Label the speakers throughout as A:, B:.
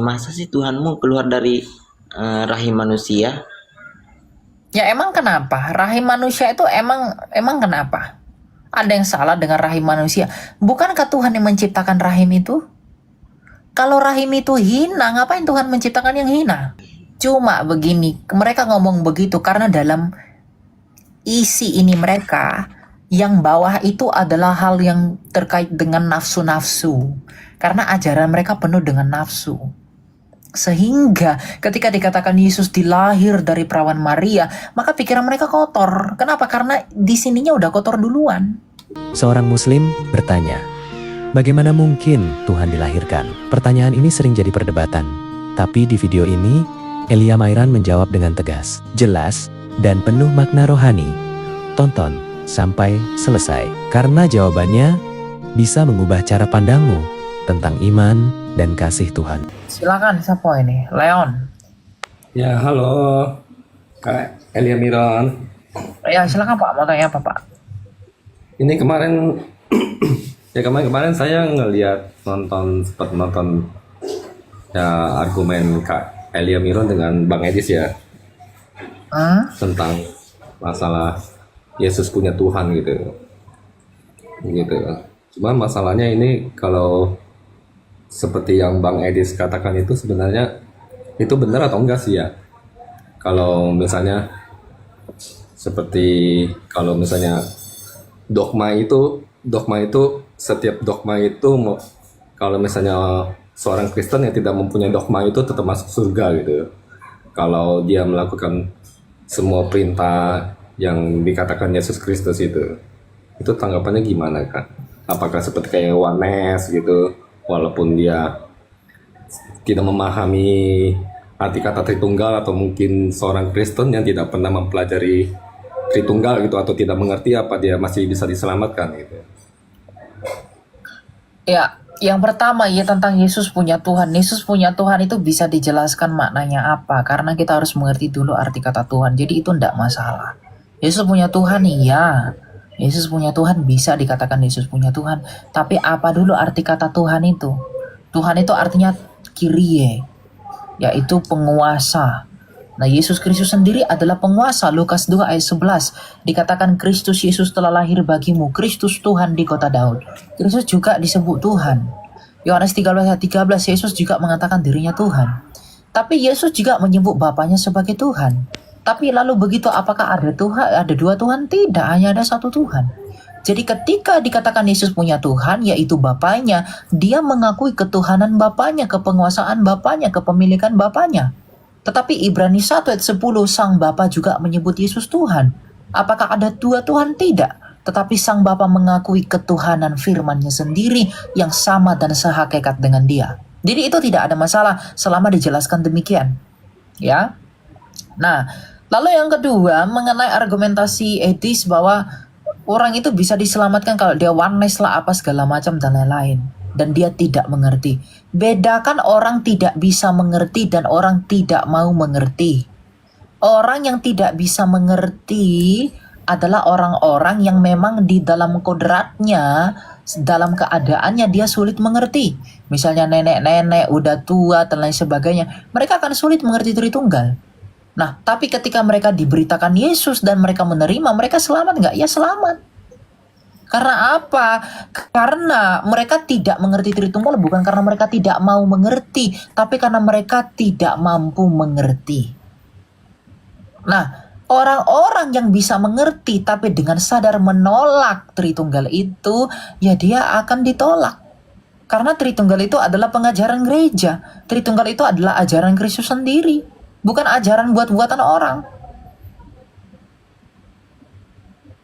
A: Masa sih Tuhanmu keluar dari rahim manusia?
B: Ya emang kenapa? Rahim manusia itu emang kenapa? Ada yang salah dengan rahim manusia? Bukankah Tuhan yang menciptakan rahim itu? Kalau rahim itu hina, ngapain Tuhan menciptakan yang hina? Cuma begini, mereka ngomong begitu karena dalam isi ini mereka yang bawah itu adalah hal yang terkait dengan nafsu-nafsu. Karena ajaran mereka penuh dengan nafsu. Sehingga ketika dikatakan Yesus dilahir dari perawan Maria, maka pikiran mereka kotor. Kenapa? Karena di sininya udah kotor duluan.
C: Seorang muslim bertanya, bagaimana mungkin Tuhan dilahirkan? Pertanyaan ini sering jadi perdebatan. Tapi di video ini, Elia Mairan menjawab dengan tegas, jelas, dan penuh makna rohani. Tonton sampai selesai, karena jawabannya bisa mengubah cara pandangmu tentang iman dan kasih Tuhan.
B: Silakan, siapa ini? Leon.
D: Ya, halo Kak Elia Miron.
B: Ya, silakan Pak. Mau tanya apa Pak?
D: Ini kemarin ya kemarin saya sempat nonton ya argumen Kak Elia Miron dengan Bang Edis ya tentang masalah Yesus punya Tuhan gitu. Gitu. Cuma masalahnya ini kalau seperti yang Bang Edis katakan itu sebenarnya itu benar atau enggak sih ya? Kalau misalnya seperti kalau misalnya dogma itu setiap dogma itu kalau misalnya seorang Kristen yang tidak mempunyai dogma itu tetap masuk surga gitu. Kalau dia melakukan semua perintah yang dikatakan Yesus Kristus itu tanggapannya gimana kan? Apakah seperti kayak Yohanes gitu, walaupun dia tidak memahami arti kata Tritunggal, atau mungkin seorang Kristen yang tidak pernah mempelajari Tritunggal gitu atau tidak mengerti, apa dia masih bisa diselamatkan gitu?
B: Ya, yang pertama ya tentang Yesus punya Tuhan. Yesus punya Tuhan itu bisa dijelaskan maknanya apa. Karena kita harus mengerti dulu arti kata Tuhan. Jadi itu tidak masalah. Yesus punya Tuhan, iya. Yesus punya Tuhan, bisa dikatakan Yesus punya Tuhan. Tapi apa dulu arti kata Tuhan itu? Tuhan itu artinya Kyrie, yaitu penguasa. Nah, Yesus Kristus sendiri adalah penguasa. Lukas 2 ayat 11 dikatakan Kristus Yesus telah lahir bagimu, Kristus Tuhan di kota Daud. Kristus juga disebut Tuhan. Yohanes 13 ayat 13, Yesus juga mengatakan dirinya Tuhan. Tapi Yesus juga menyebut Bapaknya sebagai Tuhan. Tapi lalu begitu, apakah ada Tuhan, ada dua Tuhan? Tidak, hanya ada satu Tuhan. Jadi ketika dikatakan Yesus punya Tuhan, yaitu Bapaknya, dia mengakui ketuhanan Bapaknya, kepenguasaan Bapaknya, kepemilikan Bapaknya. Tetapi Ibrani 1 ayat 10, Sang Bapa juga menyebut Yesus Tuhan. Apakah ada dua Tuhan? Tidak. Tetapi Sang Bapa mengakui ketuhanan firman-Nya sendiri yang sama dan sehakikat dengan Dia. Jadi itu tidak ada masalah selama dijelaskan demikian. Ya. Nah, lalu yang kedua mengenai argumentasi etis bahwa orang itu bisa diselamatkan kalau dia oneness lah apa segala macam dan lain-lain. Dan dia tidak mengerti. Bedakan orang tidak bisa mengerti dan orang tidak mau mengerti. Orang yang tidak bisa mengerti adalah orang-orang yang memang di dalam kodratnya, dalam keadaannya dia sulit mengerti. Misalnya nenek-nenek, udah tua, dan lain sebagainya. Mereka akan sulit mengerti Tritunggal. Nah, tapi ketika mereka diberitakan Yesus dan mereka menerima, mereka selamat nggak? Ya selamat. Karena apa? Karena mereka tidak mengerti Tritunggal bukan karena mereka tidak mau mengerti, tapi karena mereka tidak mampu mengerti. Nah, orang-orang yang bisa mengerti tapi dengan sadar menolak Tritunggal itu, ya dia akan ditolak. Karena Tritunggal itu adalah pengajaran gereja. Tritunggal itu adalah ajaran Kristus sendiri, bukan ajaran buat-buatan orang.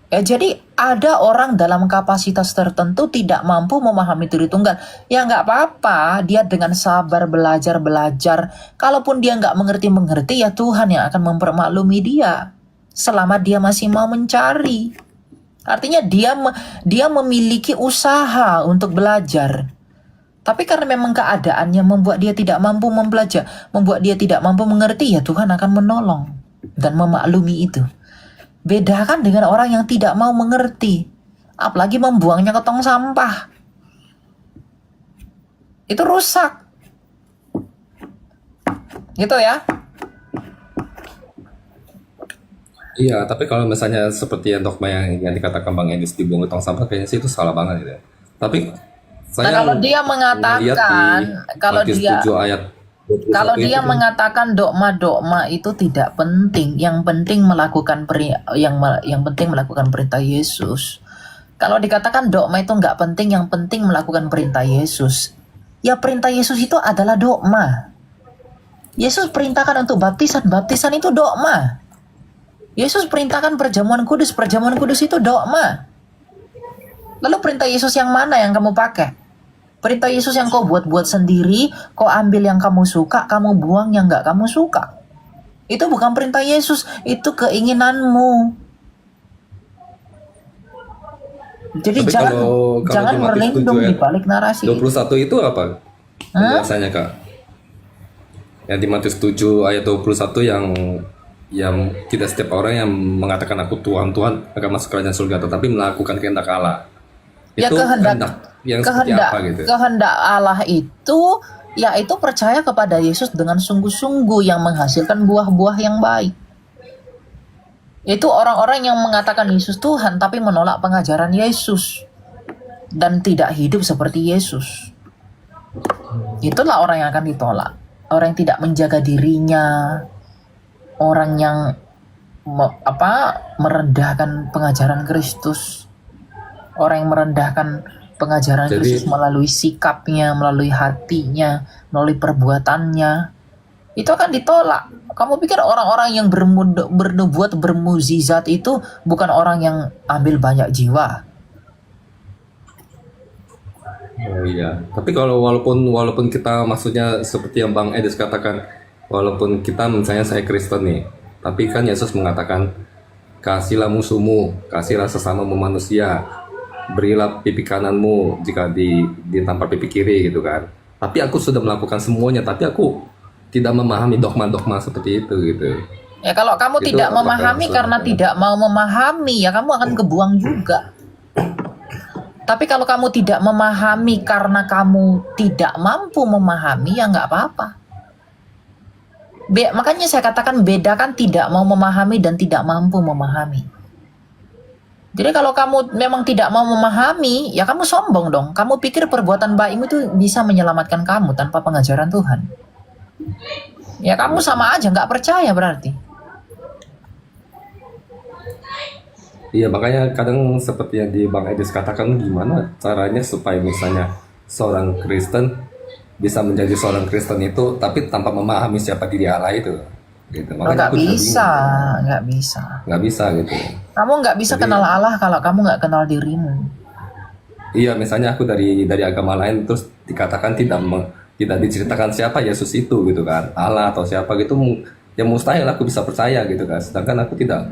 B: Ya, jadi ada orang dalam kapasitas tertentu tidak mampu memahami Tritunggal. Ya nggak apa-apa, dia dengan sabar belajar. Kalaupun dia nggak mengerti, ya Tuhan yang akan mempermaklumi dia. Selama dia masih mau mencari. Artinya dia memiliki usaha untuk belajar. Tapi karena memang keadaannya membuat dia tidak mampu mempelajari, membuat dia tidak mampu mengerti, ya Tuhan akan menolong dan memaklumi itu. Bedakan dengan orang yang tidak mau mengerti, apalagi membuangnya ke tong sampah. Itu rusak. Gitu ya.
D: Iya, tapi kalau misalnya seperti yang dogma yang dikatakan Bang Edis dibuang ke tong sampah, kayaknya sih itu salah banget gitu ya. Tapi
B: Nah,
D: saya
B: kalau dia
D: ngeliat di
B: mengatakan, kalau
D: Matius
B: dia
D: 7 ayat 21
B: kalau
D: itu
B: dia
D: kan,
B: mengatakan dogma-dogma itu tidak penting, yang penting melakukan yang penting melakukan perintah Yesus. Kalau dikatakan dogma itu nggak penting, yang penting melakukan perintah Yesus. Ya perintah Yesus itu adalah dogma. Yesus perintahkan untuk baptisan, baptisan itu dogma. Yesus perintahkan perjamuan kudus itu dogma. Lalu perintah Yesus yang mana yang kamu pakai? Perintah Yesus yang kau buat-buat sendiri, kau ambil yang kamu suka, kamu buang yang nggak kamu suka. Itu bukan perintah Yesus, itu keinginanmu. Jadi
D: tapi kalau
B: jangan
D: di Matius 7
B: berlindung di
D: ayat
B: balik narasi.
D: 21 itu apa penjelasannya, Kak? Yang di Matius 7 ayat 21 yang tidak setiap orang yang mengatakan aku Tuhan akan masuk kerajaan surga, tetapi melakukan kehendak Allah.
B: Ya
D: Itu
B: kehendak
D: yang seperti apa gitu?
B: kehendak Allah itu yaitu percaya kepada Yesus dengan sungguh-sungguh yang menghasilkan buah-buah yang baik. Itu orang-orang yang mengatakan Yesus Tuhan tapi menolak pengajaran Yesus dan tidak hidup seperti Yesus. Itulah orang yang akan ditolak. Orang yang tidak menjaga dirinya, orang yang merendahkan pengajaran Kristus, orang yang merendahkan pengajaran
D: Jadi-
B: Kristus melalui sikapnya, melalui hatinya, melalui perbuatannya, itu akan ditolak. Kamu pikir orang-orang yang bernubuat, bermuzizat itu bukan orang yang ambil banyak jiwa?
D: Oh iya, tapi kalau walaupun kita maksudnya seperti yang Bang Edis katakan, walaupun kita misalnya saya Kristen nih, tapi kan Yesus mengatakan kasihlah musuhmu, kasihlah sesamamu manusia, berilah pipi kananmu jika ditampar pipi kiri gitu kan. Tapi aku sudah melakukan semuanya, tapi aku tidak memahami dogma-dogma seperti itu gitu.
B: Ya kalau kamu
D: Itu
B: tidak
D: apakah
B: memahami
D: maksudnya?
B: karena tidak mau memahami, ya kamu akan kebuang juga. Tapi kalau kamu tidak memahami karena kamu tidak mampu memahami, ya nggak apa-apa. Makanya saya katakan bedakan tidak mau memahami dan tidak mampu memahami. Jadi kalau kamu memang tidak mau memahami, ya kamu sombong dong. Kamu pikir perbuatan baikmu itu bisa menyelamatkan kamu tanpa pengajaran Tuhan. Ya kamu sama aja nggak percaya berarti.
D: Iya, makanya kadang seperti yang di Bang Edis katakan, gimana caranya supaya misalnya seorang Kristen bisa menjadi seorang Kristen itu tapi tanpa memahami siapa diri Allah itu gitu.
B: Nggak
D: aku juga
B: bisa,
D: bingung.
B: nggak bisa.
D: gitu.
B: Kamu nggak bisa
D: Jadi-
B: kenal Allah kalau kamu nggak kenal dirimu.
D: Iya, misalnya aku dari agama lain terus dikatakan tidak diceritakan siapa Yesus itu gitu kan, Allah atau siapa gitu, ya mustahil aku bisa percaya gitu kan. Sedangkan aku tidak,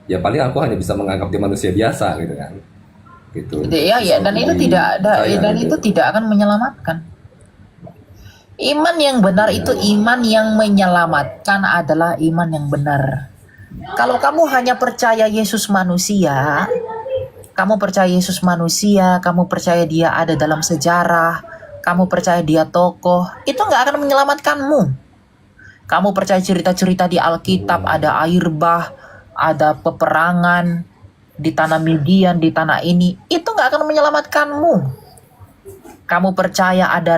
D: ya paling aku hanya bisa menganggap dia manusia biasa gitu kan. Gitu.
B: Ya,
D: Bisa
B: dan itu
D: untuk
B: tidak ada,
D: dipercaya
B: dan
D: gitu.
B: itu tidak akan menyelamatkan. Iman yang benar itu iman yang menyelamatkan adalah iman yang benar. Kalau kamu hanya percaya Yesus manusia, kamu percaya Yesus manusia, kamu percaya dia ada dalam sejarah, kamu percaya dia tokoh, itu nggak akan menyelamatkanmu. Kamu percaya cerita-cerita di Alkitab, ada air bah, ada peperangan di tanah Midian, di tanah ini, itu nggak akan menyelamatkanmu. Kamu percaya ada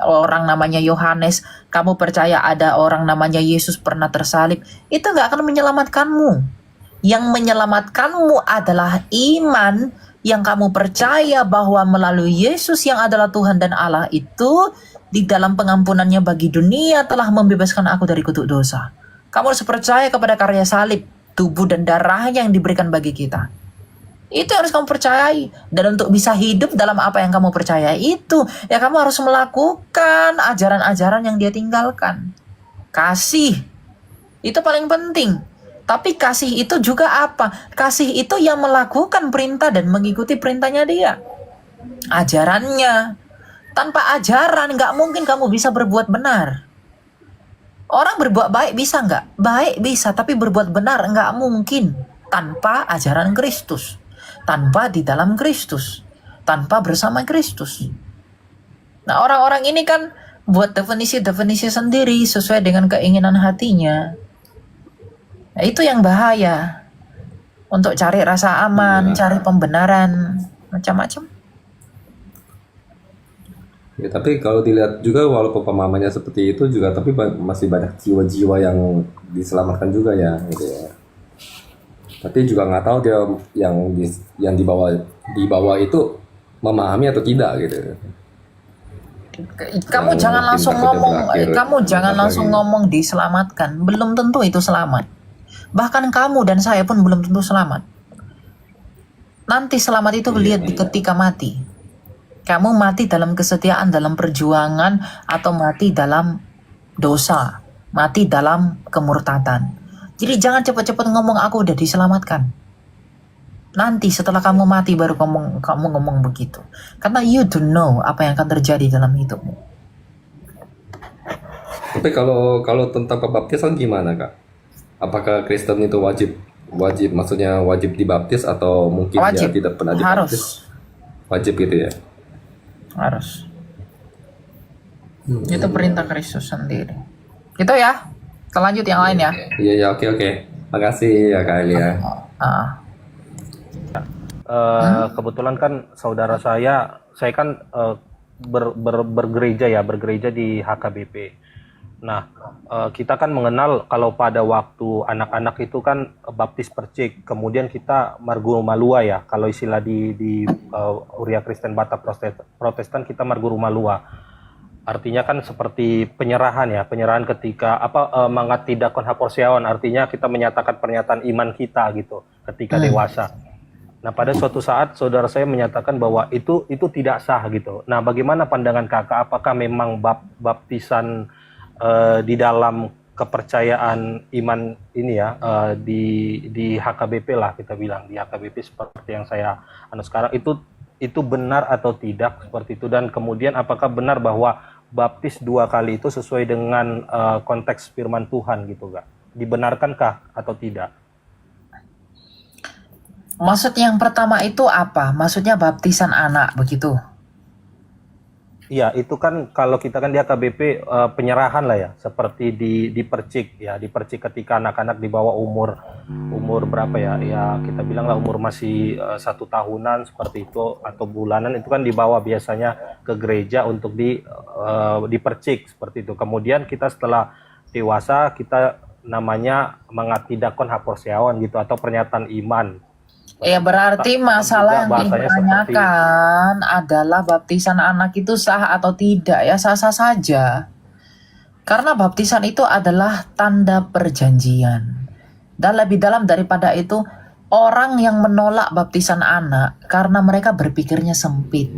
B: orang namanya Yohanes, kamu percaya ada orang namanya Yesus pernah tersalib, itu nggak akan menyelamatkanmu. Yang menyelamatkanmu adalah iman yang kamu percaya bahwa melalui Yesus yang adalah Tuhan dan Allah itu, di dalam pengampunannya bagi dunia telah membebaskan aku dari kutuk dosa. Kamu harus percaya kepada karya salib, tubuh dan darah yang diberikan bagi kita. Itu yang harus kamu percayai. Dan untuk bisa hidup dalam apa yang kamu percaya itu, ya kamu harus melakukan ajaran-ajaran yang dia tinggalkan. Kasih, itu paling penting. Tapi kasih itu juga apa? Kasih itu yang melakukan perintah dan mengikuti perintahnya dia. Ajarannya. Tanpa ajaran nggak mungkin kamu bisa berbuat benar. Orang berbuat baik bisa nggak? Baik bisa, tapi berbuat benar nggak mungkin tanpa ajaran Kristus, tanpa di dalam Kristus, tanpa bersama Kristus. Nah, orang-orang ini kan buat definisi-definisi sendiri sesuai dengan keinginan hatinya. Nah, itu yang bahaya. Untuk cari rasa aman,
D: Iya.
B: cari pembenaran, macam-macam.
D: Ya, tapi kalau dilihat juga walaupun pemahamannya seperti itu juga, tapi masih banyak jiwa-jiwa yang diselamatkan juga ya, gitu ya. Tapi juga nggak tahu dia yang di bawah itu memahami atau tidak gitu.
B: Kamu
D: Yang
B: jangan
D: mungkin
B: langsung
D: takutnya
B: ngomong,
D: berakhir
B: kamu jangan
D: apa
B: langsung
D: lagi.
B: ngomong diselamatkan. Belum tentu itu selamat. Bahkan kamu dan saya pun belum tentu selamat. Nanti selamat itu
D: Iya,
B: lihat di ketika mati. Kamu mati dalam kesetiaan, dalam perjuangan, atau mati dalam dosa, mati dalam kemurtatan. Jadi jangan cepat-cepat ngomong aku udah diselamatkan. Nanti setelah kamu mati baru kamu ngomong begitu. Karena you don't know apa yang akan terjadi dalam hidupmu.
D: Tapi kalau tentang pembaptisan gimana, Kak? Apakah Kristen itu wajib maksudnya wajib dibaptis atau mungkin dia
B: Wajib,
D: tidak pernah dibaptis?
B: harus,
D: Wajib gitu ya.
B: harus. Itu perintah Kristus sendiri. Gitu ya. Kita lanjut yang lain ya.
D: Iya ya, oke. Makasih ya Kak Elia.
B: Ah,
E: Kebetulan kan saudara saya kan bergereja di HKBP. Nah, kita kan mengenal kalau pada waktu anak-anak itu kan baptis percik, kemudian kita marguru malua ya. Kalau istilah di Uria Kristen Batak Protestan kita marguru malua. Artinya kan seperti penyerahan ketika mangati dakon haporsiawan, artinya kita menyatakan pernyataan iman kita gitu ketika dewasa. Nah, pada suatu saat saudara saya menyatakan bahwa itu tidak sah gitu. Nah, bagaimana pandangan Kakak? Apakah memang baptisan di dalam kepercayaan iman ini ya di HKBP lah kita bilang, di HKBP seperti yang saya sekarang itu benar atau tidak seperti itu, dan kemudian apakah benar bahwa baptis 2 kali itu sesuai dengan konteks firman Tuhan gitu, Kak? Dibenarkankah atau tidak?
B: maksud yang pertama itu apa? Maksudnya baptisan anak begitu.
E: Iya, itu kan kalau kita kan di HKBP penyerahan lah ya, seperti dipercik ya, dipercik ketika anak-anak di bawah umur berapa ya? Ya kita bilang lah umur masih 1 tahunan seperti itu atau bulanan, itu kan dibawa biasanya ke gereja untuk dipercik seperti itu. Kemudian kita setelah dewasa kita namanya mengatidakon haporsiawan gitu atau pernyataan iman.
B: Ya berarti masalah yang
E: Bahasanya seperti
B: ditanyakan adalah baptisan anak itu sah atau tidak ya, sah-sah saja. Karena baptisan itu adalah tanda perjanjian. Dan lebih dalam daripada itu, orang yang menolak baptisan anak karena mereka berpikirnya sempit.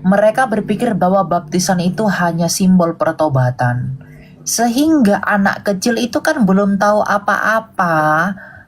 B: Mereka berpikir bahwa baptisan itu hanya simbol pertobatan. Sehingga anak kecil itu kan belum tahu apa-apa,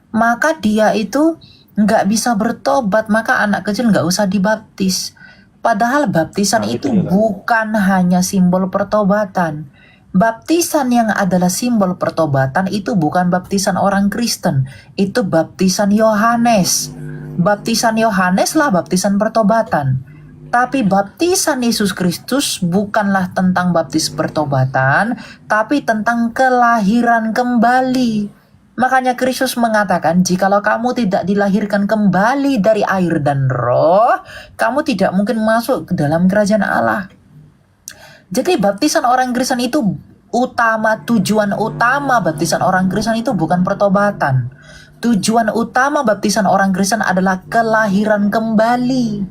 B: maka dia itu nggak bisa bertobat, maka anak kecil nggak usah dibaptis. Padahal baptisan
E: Nah,
B: itu
E: itu juga.
B: bukan hanya simbol pertobatan. Baptisan yang adalah simbol pertobatan itu bukan baptisan orang Kristen, itu baptisan Yohanes. Baptisan Yohanes lah baptisan pertobatan. Tapi baptisan Yesus Kristus bukanlah tentang baptis pertobatan, tapi tentang kelahiran kembali. Makanya Kristus mengatakan, jikalau kamu tidak dilahirkan kembali dari air dan roh, kamu tidak mungkin masuk ke dalam kerajaan Allah. Jadi baptisan orang Kristen itu tujuan utama baptisan orang Kristen itu bukan pertobatan. Tujuan utama baptisan orang Kristen adalah kelahiran kembali.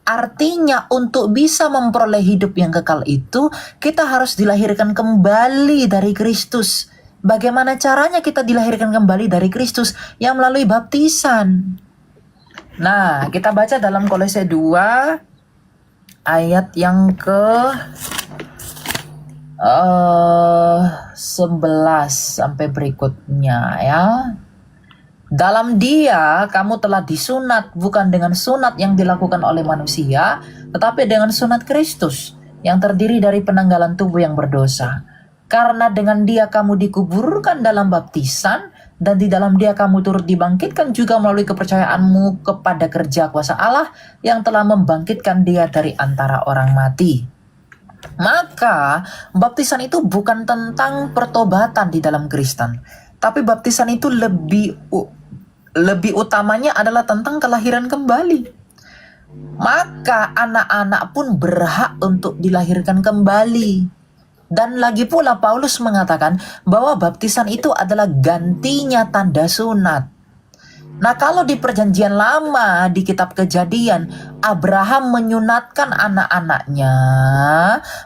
B: Artinya untuk bisa memperoleh hidup yang kekal itu, kita harus dilahirkan kembali dari Kristus. Bagaimana caranya kita dilahirkan kembali dari Kristus? Ya melalui baptisan. Nah, kita baca dalam Kolose 2 ayat yang ke 11 sampai berikutnya ya. Dalam Dia kamu telah disunat bukan dengan sunat yang dilakukan oleh manusia, tetapi dengan sunat Kristus yang terdiri dari penanggalan tubuh yang berdosa. Karena dengan Dia kamu dikuburkan dalam baptisan, dan di dalam Dia kamu turut dibangkitkan juga melalui kepercayaanmu kepada kerja kuasa Allah yang telah membangkitkan Dia dari antara orang mati. Maka baptisan itu bukan tentang pertobatan di dalam Kristen, tapi baptisan itu lebih utamanya adalah tentang kelahiran kembali. Maka anak-anak pun berhak untuk dilahirkan kembali. Dan lagi pula Paulus mengatakan bahwa baptisan itu adalah gantinya tanda sunat. Nah, kalau di perjanjian lama di kitab Kejadian Abraham menyunatkan anak-anaknya,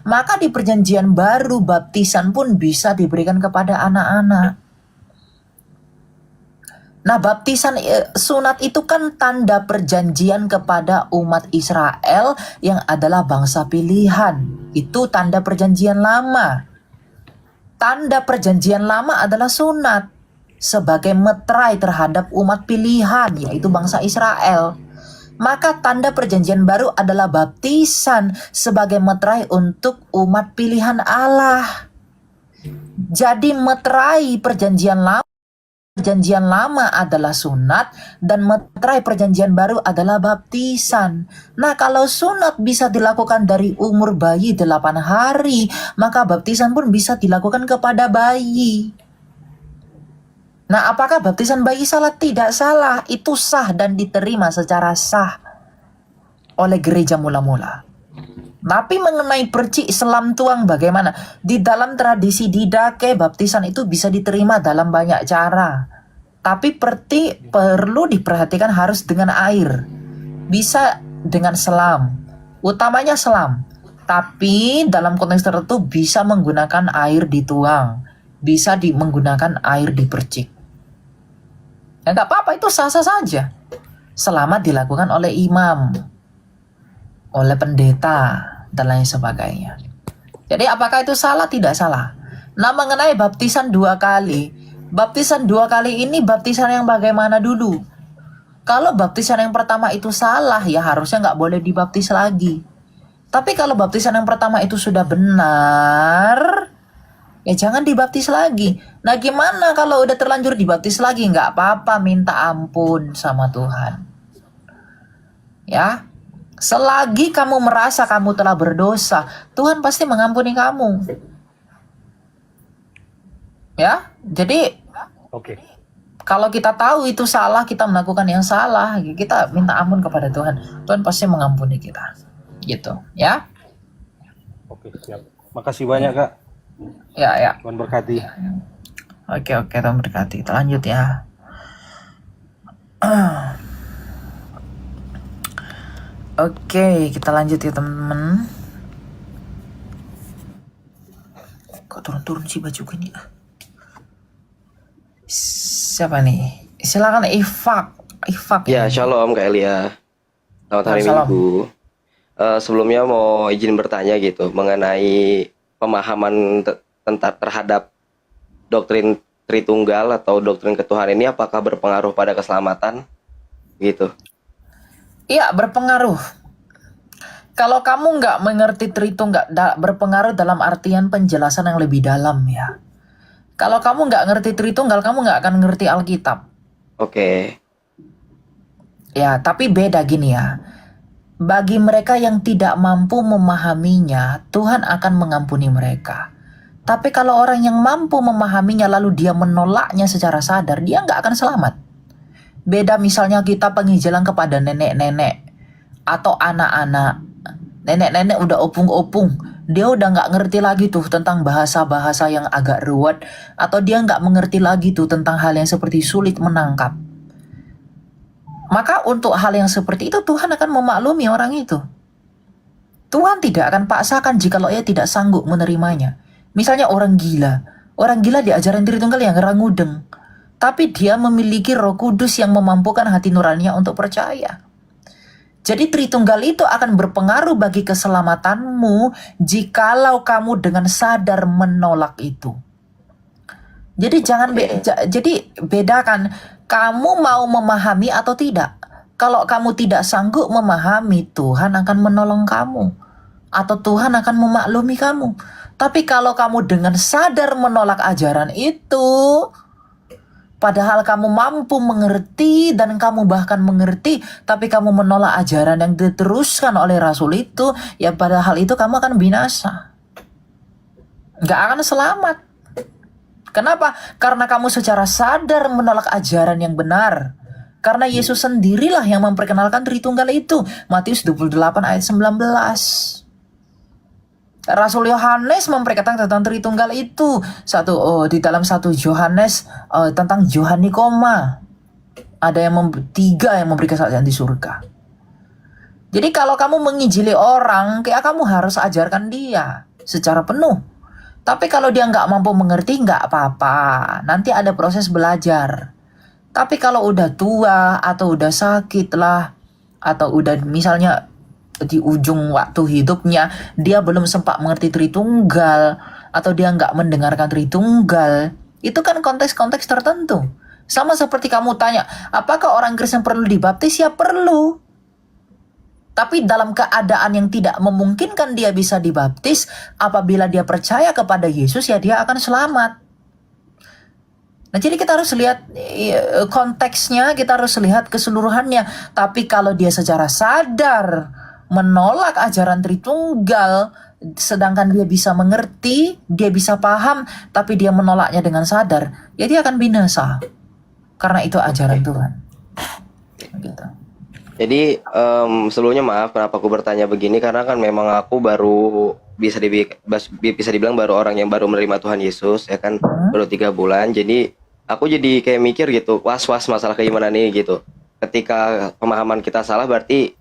B: maka di perjanjian baru baptisan pun bisa diberikan kepada anak-anak. Nah, baptisan sunat itu kan tanda perjanjian kepada umat Israel yang adalah bangsa pilihan. Itu tanda perjanjian lama. Tanda perjanjian lama adalah sunat sebagai meterai terhadap umat pilihan, yaitu bangsa Israel. Maka tanda perjanjian baru adalah baptisan sebagai meterai untuk umat pilihan Allah. Jadi meterai perjanjian lama adalah sunat dan meterai perjanjian baru adalah baptisan. Nah, kalau sunat bisa dilakukan dari umur bayi 8 hari, maka baptisan pun bisa dilakukan kepada bayi. Nah, apakah baptisan bayi salah? Tidak salah. Itu sah dan diterima secara sah oleh gereja mula-mula. Tapi mengenai percik selam tuang bagaimana? Di dalam tradisi Didake, baptisan itu bisa diterima dalam banyak cara. Tapi perlu diperhatikan harus dengan air. Bisa dengan selam. Utamanya selam. Tapi dalam konteks tertentu bisa menggunakan air dituang. Bisa menggunakan air dipercik. Ya nggak apa-apa, itu sah-sah saja. Selama dilakukan oleh imam, oleh pendeta, dan lain sebagainya. Jadi apakah itu salah? Tidak salah. Nah, mengenai baptisan 2 kali. Baptisan 2 kali ini baptisan yang bagaimana dulu? Kalau baptisan yang pertama itu salah, ya harusnya nggak boleh dibaptis lagi. Tapi kalau baptisan yang pertama itu sudah benar, ya jangan dibaptis lagi. Nah, gimana kalau udah terlanjur dibaptis lagi? Nggak apa-apa, minta ampun sama Tuhan. Ya. Selagi kamu merasa kamu telah berdosa, Tuhan pasti mengampuni kamu. Ya, jadi
E: Oke.
B: kalau kita tahu itu salah, kita melakukan yang salah, kita minta ampun kepada Tuhan. Tuhan pasti mengampuni kita. Gitu, ya.
E: Oke, siap. Makasih banyak, Kak.
B: Ya.
E: Tuhan berkati.
B: Oke, Tuhan berkati. Kita lanjut ya. Oke, kita lanjut ya teman-teman. Kok turun-turun sih baju gue nih? Siapa nih? Silakan Ifak.
F: Ya, shalom Kak Elia. Selamat hari
B: Shalom.
F: Minggu. Sebelumnya mau izin bertanya gitu mengenai pemahaman terhadap doktrin Tritunggal atau doktrin ketuhanan ini apakah berpengaruh pada keselamatan gitu?
B: Iya, berpengaruh. Kalau kamu nggak mengerti Tritunggal, berpengaruh dalam artian penjelasan yang lebih dalam ya. Kalau kamu nggak ngerti Tritunggal, kamu nggak akan ngerti Alkitab.
F: Oke.
B: Ya, tapi beda gini ya. Bagi mereka yang tidak mampu memahaminya, Tuhan akan mengampuni mereka. Tapi kalau orang yang mampu memahaminya lalu dia menolaknya secara sadar, dia nggak akan selamat. Beda misalnya kita penginjilan kepada nenek-nenek atau anak-anak. Nenek-nenek udah opung-opung, dia udah nggak ngerti lagi tuh tentang bahasa-bahasa yang agak ruwet, atau dia nggak mengerti lagi tuh tentang hal yang seperti sulit menangkap. Maka untuk hal yang seperti itu Tuhan akan memaklumi orang itu. Tuhan tidak akan paksakan jikalau ia tidak sanggup menerimanya. Misalnya orang gila diajarin Tritunggal yang rangudeng, tapi dia memiliki Roh Kudus yang memampukan hati nuraninya untuk percaya. Jadi Tritunggal itu akan berpengaruh bagi keselamatanmu jikalau kamu dengan sadar menolak itu. Jadi jadi bedakan kamu mau memahami atau tidak. Kalau kamu tidak sanggup memahami, Tuhan akan menolong kamu atau Tuhan akan memaklumi kamu. Tapi kalau kamu dengan sadar menolak ajaran itu, padahal kamu mampu mengerti dan kamu bahkan mengerti, tapi kamu menolak ajaran yang diteruskan oleh Rasul itu, ya padahal itu kamu akan binasa. nggak akan selamat. Kenapa? Karena kamu secara sadar menolak ajaran yang benar. Karena Yesus sendirilah yang memperkenalkan Tritunggal itu. Matius 28 ayat 19. Rasul Yohanes memperkatakan tentang Tritunggal itu. Di dalam 1 Yohanes tentang Johannikoma. Ada yang tiga yang memberi kesaksian di surga. Jadi kalau kamu menginjili orang, kayak kamu harus ajarkan dia secara penuh. Tapi kalau dia nggak mampu mengerti, nggak apa-apa. Nanti ada proses belajar. Tapi kalau udah tua atau udah sakit lah, atau udah misalnya di ujung waktu hidupnya, dia belum sempat mengerti Tritunggal, atau dia nggak mendengarkan Tritunggal, itu kan konteks-konteks tertentu. Sama seperti kamu tanya, apakah orang Kristen perlu dibaptis? Ya perlu. Tapi dalam keadaan yang tidak memungkinkan dia bisa dibaptis, apabila dia percaya kepada Yesus, ya dia akan selamat. Nah, jadi kita harus lihat konteksnya, kita harus lihat keseluruhannya. Tapi kalau dia secara sadar menolak ajaran Tritunggal, sedangkan dia bisa mengerti, dia bisa paham, tapi dia menolaknya dengan sadar, ya dia akan binasa. Karena itu ajaran Tuhan. Gitu.
F: Jadi sebelumnya maaf kenapa aku bertanya begini, karena kan memang aku baru bisa dibilang baru orang yang baru menerima Tuhan Yesus, ya kan, baru 3 bulan. Jadi aku jadi kayak mikir gitu, was-was masalah keimanan ini gitu. Ketika pemahaman kita salah, berarti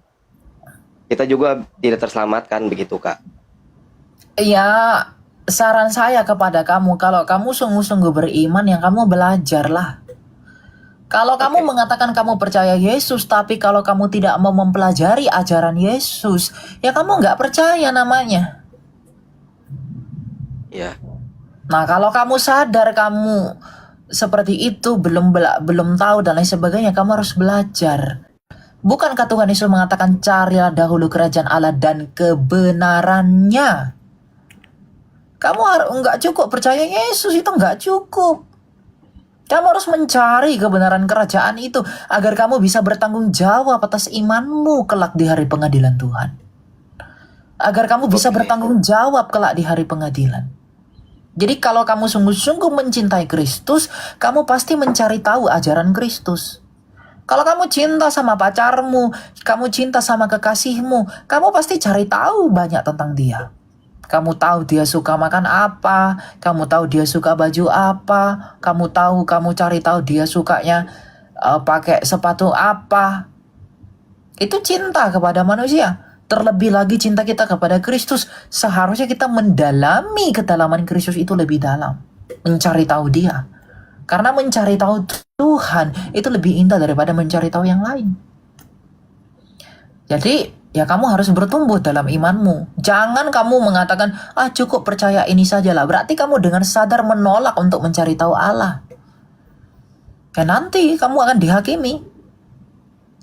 F: kita juga tidak terselamatkan, begitu Kak?
B: Ya, saran saya kepada kamu, kalau kamu sungguh-sungguh beriman, yang kamu belajarlah. Kalau kamu mengatakan kamu percaya Yesus, tapi kalau kamu tidak mau mempelajari ajaran Yesus, ya kamu nggak percaya namanya.
F: Ya.
B: Nah, kalau kamu sadar kamu seperti itu, belum tahu dan lain sebagainya, kamu harus belajar. Bukankah Tuhan Yesus mengatakan carilah dahulu kerajaan Allah dan kebenarannya? Kamu nggak cukup percaya Yesus, itu nggak cukup. Kamu harus mencari kebenaran kerajaan itu agar kamu bisa bertanggung jawab atas imanmu kelak di hari pengadilan Tuhan. Agar kamu bisa bertanggung jawab kelak di hari pengadilan. Jadi kalau kamu sungguh-sungguh mencintai Kristus, kamu pasti mencari tahu ajaran Kristus. Kalau kamu cinta sama pacarmu, kamu cinta sama kekasihmu, kamu pasti cari tahu banyak tentang dia. Kamu tahu dia suka makan apa, kamu tahu dia suka baju apa, kamu cari tahu dia sukanya pakai sepatu apa. Itu cinta kepada manusia. Terlebih lagi cinta kita kepada Kristus. Seharusnya kita mendalami kedalaman Kristus itu lebih dalam. Mencari tahu dia. Karena mencari tahu Tuhan itu lebih indah daripada mencari tahu yang lain. Jadi ya kamu harus bertumbuh dalam imanmu. Jangan kamu mengatakan, cukup percaya ini sajalah. Berarti kamu dengan sadar menolak untuk mencari tahu Allah. Dan nanti kamu akan dihakimi.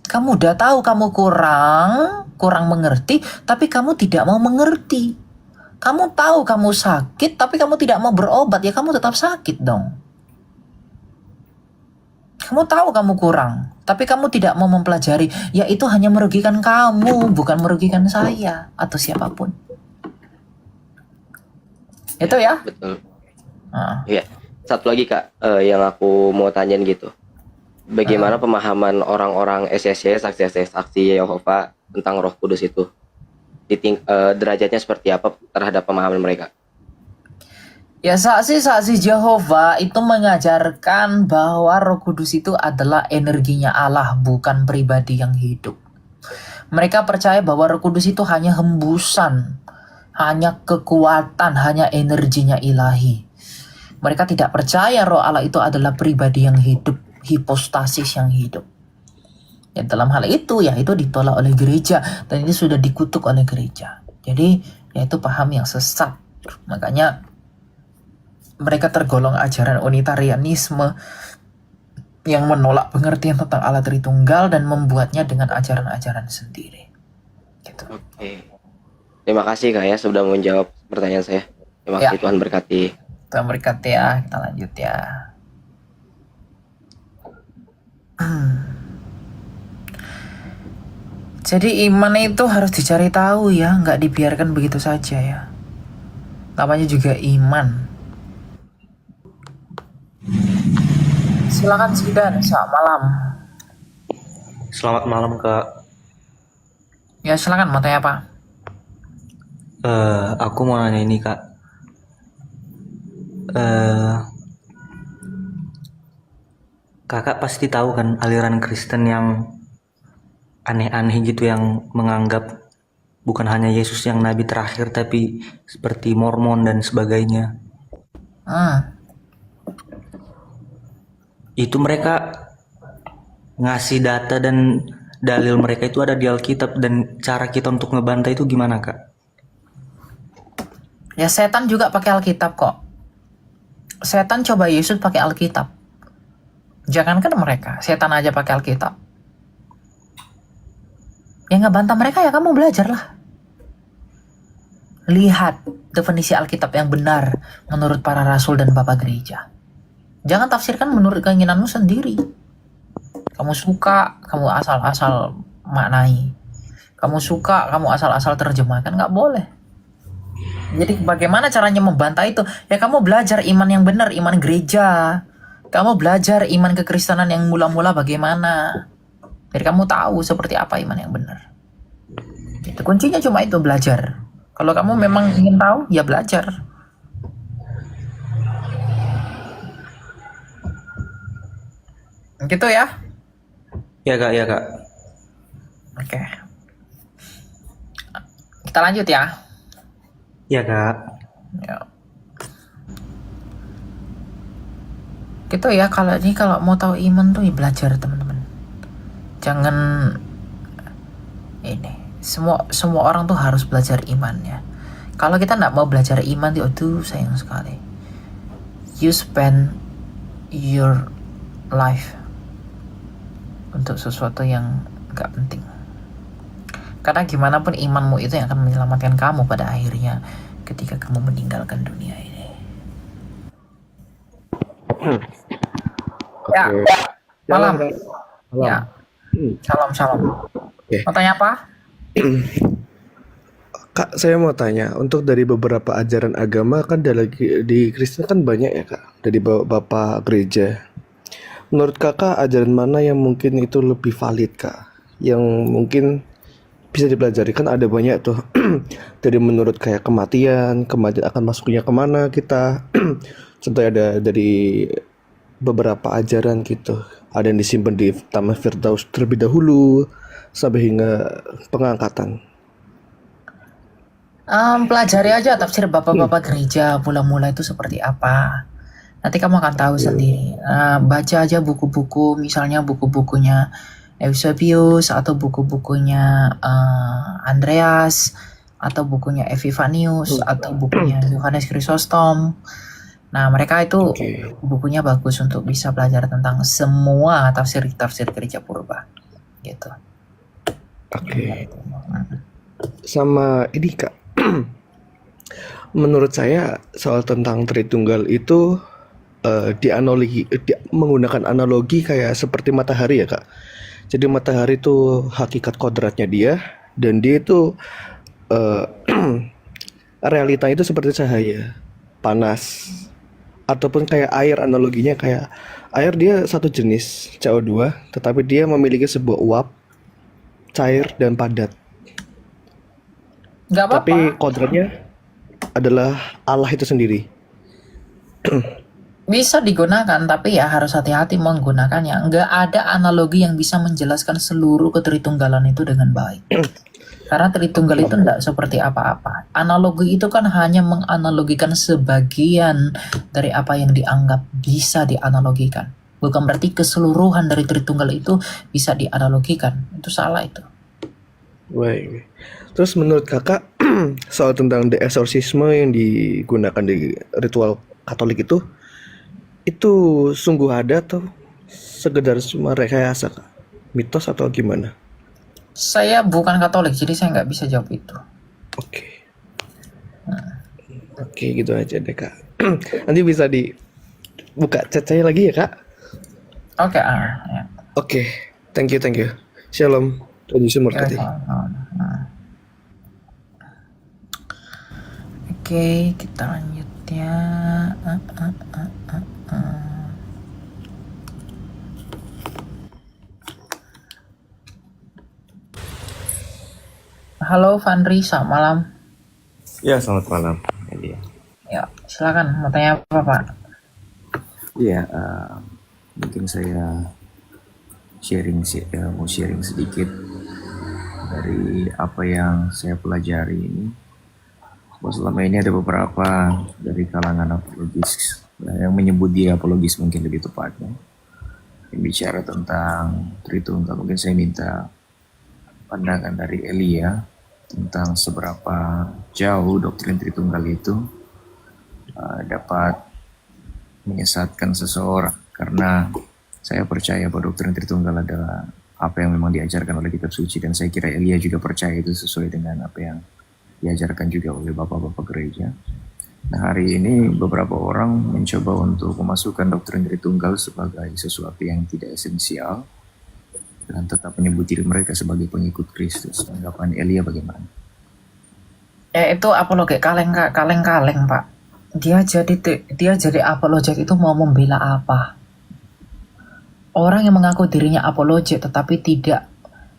B: Kamu udah tahu kamu kurang mengerti, tapi kamu tidak mau mengerti. Kamu tahu kamu sakit, tapi kamu tidak mau berobat, ya kamu tetap sakit dong. Kamu tahu kamu kurang, tapi kamu tidak mau mempelajari, ya itu hanya merugikan kamu, bukan merugikan saya atau siapapun. Itu ya?
F: Betul. Iya. Satu lagi Kak, yang aku mau tanyain gitu. Bagaimana pemahaman orang-orang SSY, saksi Yehova tentang Roh Kudus itu? Derajatnya seperti apa terhadap pemahaman mereka?
B: Ya, saksi Yehova itu mengajarkan bahwa Roh Kudus itu adalah energinya Allah, bukan pribadi yang hidup. Mereka percaya bahwa Roh Kudus itu hanya hembusan, hanya kekuatan, hanya energinya ilahi. Mereka tidak percaya Roh Allah itu adalah pribadi yang hidup, hipostasis yang hidup. Ya, dalam hal itu, ya itu ditolak oleh gereja dan itu sudah dikutuk oleh gereja. Jadi, ya itu paham yang sesat. Makanya mereka tergolong ajaran Unitarianisme yang menolak pengertian tentang Allah Tritunggal dan membuatnya dengan ajaran-ajaran sendiri. Gitu.
F: Oke. Terima kasih Kak ya sudah menjawab pertanyaan saya. Terima kasih, Tuhan berkati.
B: Tuhan berkati ya. Kita lanjut ya. Jadi iman itu harus dicari tahu ya, nggak dibiarkan begitu saja ya. namanya juga iman. Silakan Zidan, selamat malam.
G: Selamat malam Kak.
B: Ya silakan, mau tanya apa?
G: Aku mau nanya ini Kak. Eh, Kakak pasti tahu kan aliran Kristen yang aneh-aneh gitu, yang menganggap bukan hanya Yesus yang nabi terakhir, tapi seperti Mormon dan sebagainya. Itu mereka ngasih data dan dalil mereka itu ada di Alkitab, dan cara kita untuk ngebantai itu gimana Kak?
B: Ya setan juga pakai Alkitab kok. Setan coba Yesus pakai Alkitab. Jangankan mereka, setan aja pakai Alkitab. Ya nggak bantah mereka, ya kamu belajarlah. Lihat definisi Alkitab yang benar menurut para rasul dan bapak gereja. Jangan tafsirkan menurut keinginanmu sendiri. Kamu suka, kamu asal-asal maknai. Kamu suka, kamu asal-asal terjemahkan, nggak boleh. Jadi bagaimana caranya membantah itu? Ya kamu belajar iman yang benar, iman gereja. Kamu belajar iman kekristenan yang mula-mula bagaimana. Biar kamu tahu seperti apa iman yang benar. Itu kuncinya, cuma itu, belajar. Kalau kamu memang ingin tahu, ya belajar. Gitu ya.
G: Ya Kak, ya Kak.
B: Oke. Kita lanjut ya.
G: Ya Kak.
B: Ya. Gitu ya, kalau mau tahu iman tuh ya belajar teman-teman. Jangan ini. Semua orang tuh harus belajar imannya. Kalau kita nggak mau belajar iman, aduh sayang sekali. You spend your life untuk sesuatu yang nggak penting. Karena gimana pun imanmu itu yang akan menyelamatkan kamu pada akhirnya ketika kamu meninggalkan dunia ini. Ya, malam. Ya, salam.
H: Oke.
B: Mau tanya apa?
H: Kak, saya mau tanya, untuk dari beberapa ajaran agama kan di Kristen kan banyak ya Kak, dari bapak gereja. Menurut Kakak ajaran mana yang mungkin itu lebih valid Kak? Yang mungkin bisa dipelajari, kan ada banyak tuh. Dari menurut kayak kematian akan masuknya kemana kita. Contohnya ada dari beberapa ajaran gitu. Ada yang disimpan di Taman Firdaus terlebih dahulu sampai hingga pengangkatan.
B: Pelajari aja tafsir bapak-bapak gereja mula-mula itu seperti apa. Nanti kamu akan tahu sendiri. Baca aja buku-buku, misalnya buku-bukunya Eusebius atau buku-bukunya Andreas atau bukunya Epifanius atau bukunya Yohanes Chrysostom. Nah, mereka itu bukunya bagus untuk bisa belajar tentang semua tafsir gereja purba. Gitu.
H: Oke. Sama ini Kak. Menurut saya soal tentang Tritunggal itu menggunakan analogi kayak seperti matahari ya Kak. Jadi matahari itu hakikat kodratnya dia, dan dia itu realita itu seperti cahaya, panas, ataupun kayak air. Analoginya kayak air, dia satu jenis CO2, tetapi dia memiliki sebuah uap, cair dan padat.
B: Nggak apa-apa.
H: Tapi kodratnya adalah Allah itu sendiri.
B: Bisa digunakan, tapi ya harus hati-hati menggunakannya. Nggak ada analogi yang bisa menjelaskan seluruh ketritunggalan itu dengan baik. Karena Tritunggal itu tidak seperti apa-apa. Analogi itu kan hanya menganalogikan sebagian dari apa yang dianggap bisa dianalogikan. Bukan berarti keseluruhan dari Tritunggal itu bisa dianalogikan. Itu salah itu.
H: Baik. Terus menurut Kakak soal tentang deeksorsisme yang digunakan di ritual Katolik itu sungguh ada atau sekedar cuma rekayasa Kak? Mitos atau gimana?
B: Saya bukan Katolik, jadi saya nggak bisa jawab itu.
H: Oke. Oke, gitu aja deh Kak. Nanti bisa dibuka chat saya lagi ya Kak?
B: Oke, ya.
H: Oke, thank you. Shalom. Tuhan Yesus memberkati.
B: Oke. Oke, kita lanjut ya. Ah, ah, ah, ah, ah. Halo Fandri, selamat malam.
I: Ya, selamat malam. Iya,
B: Ya, silakan mau tanya apa Pak?
I: iya, mungkin saya mau sharing sedikit dari apa yang saya pelajari ini. Bahwa selama ini ada beberapa dari kalangan apologis yang menyebut dia apologis mungkin lebih tepatnya, yang bicara tentang Tritunggal. Mungkin saya minta pandangan dari Elia tentang seberapa jauh doktrin Tritunggal itu dapat menyesatkan seseorang, karena saya percaya bahwa doktrin Tritunggal adalah apa yang memang diajarkan oleh kitab suci, dan saya kira Elia juga percaya itu sesuai dengan apa yang diajarkan juga oleh bapak-bapak gereja. Nah, hari ini beberapa orang mencoba untuk memasukkan doktrin Tritunggal sebagai sesuatu yang tidak esensial dan tetap menyebut diri mereka sebagai pengikut Kristus. Tanggapan Elia bagaimana?
B: Itu apologet kaleng-kaleng Pak. Dia jadi apologet itu mau membela apa? Orang yang mengaku dirinya apologet tetapi tidak.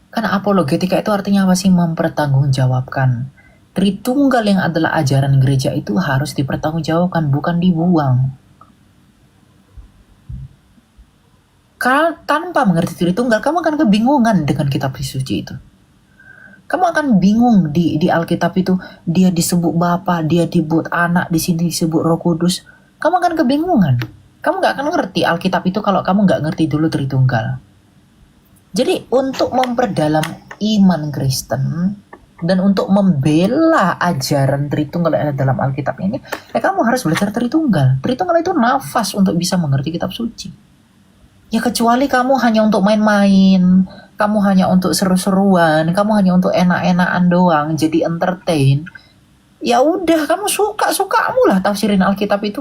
B: Kan apologetika itu artinya apa sih? Mempertanggungjawabkan. Tritunggal yang adalah ajaran gereja itu harus dipertanggungjawabkan, bukan dibuang. Kalau tanpa mengerti Tritunggal, kamu akan kebingungan dengan kitab suci itu. Kamu akan bingung di Alkitab itu, dia disebut Bapa, dia disebut Anak, di sini disebut Roh Kudus. Kamu akan kebingungan. Kamu nggak akan ngerti Alkitab itu kalau kamu nggak ngerti dulu Tritunggal. Jadi untuk memperdalam iman Kristen dan untuk membela ajaran Tritunggal yang ada dalam Alkitab ini, kamu harus belajar Tritunggal. Tritunggal itu nafas untuk bisa mengerti kitab suci. Ya kecuali kamu hanya untuk main-main, kamu hanya untuk seru-seruan, kamu hanya untuk enak-enakan doang, jadi entertain. Ya udah, kamu suka-sukamu lah tafsirin Alkitab itu.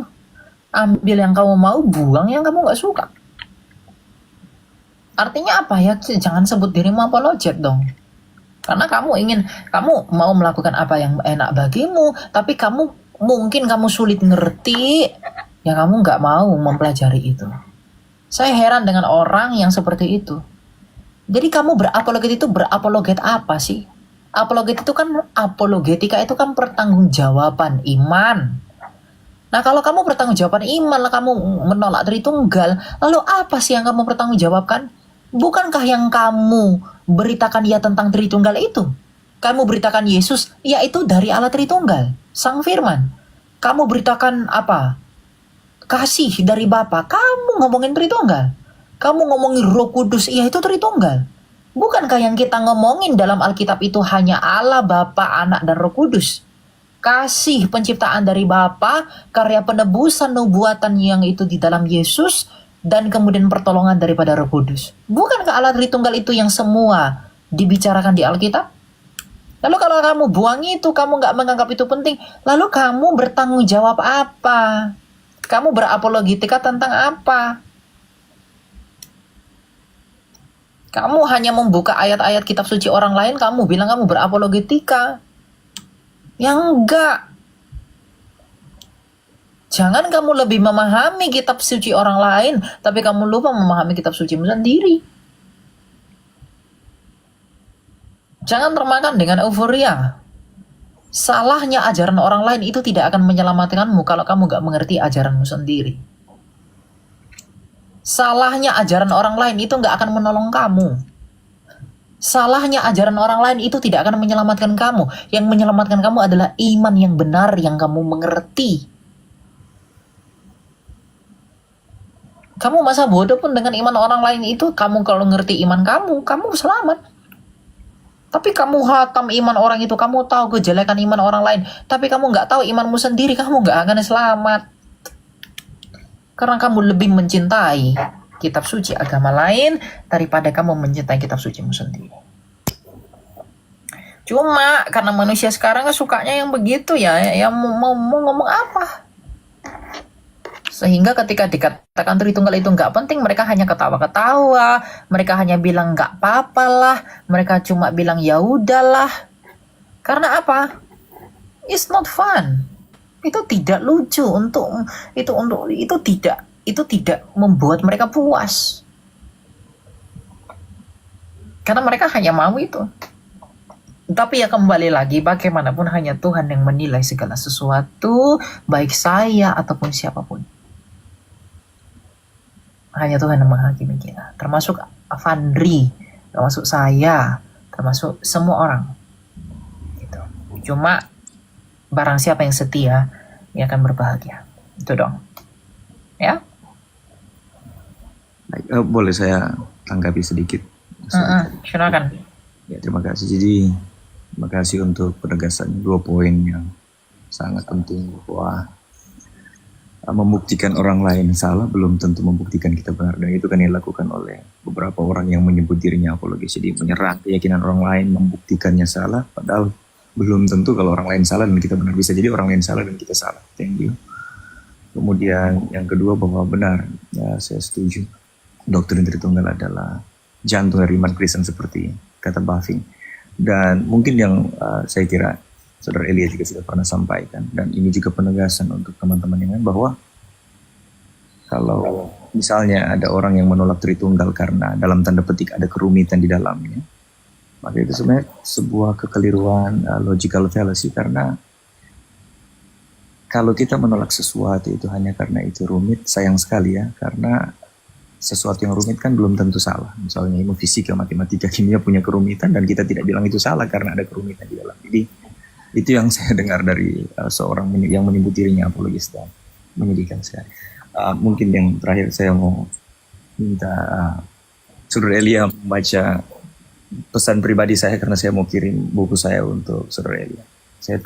B: Ambil yang kamu mau, buang yang kamu nggak suka. Artinya apa ya? Jangan sebut dirimu apologet dong. Karena kamu mau melakukan apa yang enak bagimu, tapi mungkin kamu sulit ngerti, ya kamu nggak mau mempelajari itu. Saya heran dengan orang yang seperti itu. Jadi kamu berapologet apa sih? Apologet itu kan, apologetika itu kan pertanggungjawaban iman. Nah kalau kamu pertanggungjawaban iman, kamu menolak Tritunggal, lalu apa sih yang kamu pertanggungjawabkan? Bukankah yang kamu beritakan ya tentang Tritunggal itu? Kamu beritakan Yesus, yaitu dari Allah Tritunggal, Sang Firman. Kamu beritakan apa? Kasih dari Bapa, kamu ngomongin Tritunggal. Kamu ngomongin Roh Kudus, itu Tritunggal. Bukankah yang kita ngomongin dalam Alkitab itu hanya Allah, Bapa, Anak, dan Roh Kudus? Kasih penciptaan dari Bapa, karya penebusan nubuatan yang itu di dalam Yesus, dan kemudian pertolongan daripada Roh Kudus. Bukankah Allah Tritunggal itu yang semua dibicarakan di Alkitab? Lalu kalau kamu buang itu, kamu nggak menganggap itu penting, lalu kamu bertanggung jawab apa? Kamu berapologetika tentang apa? Kamu hanya membuka ayat-ayat kitab suci orang lain, kamu bilang kamu berapologetika. Ya enggak. Jangan kamu lebih memahami kitab suci orang lain, tapi kamu lupa memahami kitab sucimu sendiri. Jangan termakan dengan euforia. Salahnya ajaran orang lain itu tidak akan menyelamatkanmu kalau kamu gak mengerti ajaranmu sendiri. Salahnya ajaran orang lain itu gak akan menolong kamu. Salahnya ajaran orang lain itu tidak akan menyelamatkan kamu. Yang menyelamatkan kamu adalah iman yang benar yang kamu mengerti. Kamu masa bodoh pun dengan iman orang lain itu, kamu kalau ngerti iman kamu selamat. Tapi kamu hatam iman orang itu, kamu tahu kejelekan iman orang lain, tapi kamu nggak tahu imanmu sendiri, kamu nggak akan selamat. Karena kamu lebih mencintai kitab suci agama lain daripada kamu mencintai kitab sucimu sendiri. Cuma karena manusia sekarang sukanya yang begitu ya, yang mau ngomong apa? Sehingga ketika dikatakan Tritunggal itu nggak penting, mereka hanya ketawa-ketawa, mereka hanya bilang nggak apa-apa lah, mereka cuma bilang ya udahlah. Karena apa? It's not fun. Itu tidak lucu itu tidak membuat mereka puas. Karena mereka hanya mau itu. Tapi ya kembali lagi, bagaimanapun hanya Tuhan yang menilai segala sesuatu, baik saya ataupun siapapun. Hanya Tuhan yang menghakimi kita. Termasuk Avandri, termasuk saya, termasuk semua orang. Gitu. Cuma barang siapa yang setia, ia akan berbahagia. Itu dong. Ya?
I: Baik, boleh saya tanggapi sedikit?
B: Silakan.
I: Ya, terima kasih. Jadi, terima kasih untuk penegasan 2 poin yang sangat penting, bahwa membuktikan orang lain salah belum tentu membuktikan kita benar, dan itu kan yang dilakukan oleh beberapa orang yang menyebut dirinya apologis. Jadi menyerang keyakinan orang lain, membuktikannya salah, padahal belum tentu kalau orang lain salah dan kita benar. Bisa jadi orang lain salah dan kita salah. Thank you. Kemudian yang kedua, bahwa benar, ya, saya setuju, doktrin Tritunggal adalah jantung dari iman Kristen seperti kata Baffing. Dan mungkin yang saya kira Saudara Elia juga sudah pernah sampaikan, dan ini juga penegasan untuk teman-teman yang lain, bahwa kalau misalnya ada orang yang menolak Tritunggal karena dalam tanda petik ada kerumitan di dalamnya, maka itu sebenarnya sebuah kekeliruan logical fallacy. Karena kalau kita menolak sesuatu itu hanya karena itu rumit, sayang sekali ya, karena sesuatu yang rumit kan belum tentu salah. Misalnya ilmu fisika, matematika, kimia punya kerumitan dan kita tidak bilang itu salah karena ada kerumitan di dalam. Jadi itu yang saya dengar dari seorang yang menyebut dirinya apologis, dan menyedihkan sekali. Mungkin yang terakhir saya mau minta Saudara Elia membaca pesan pribadi saya, karena saya mau kirim buku saya untuk Saudara Elia. Saya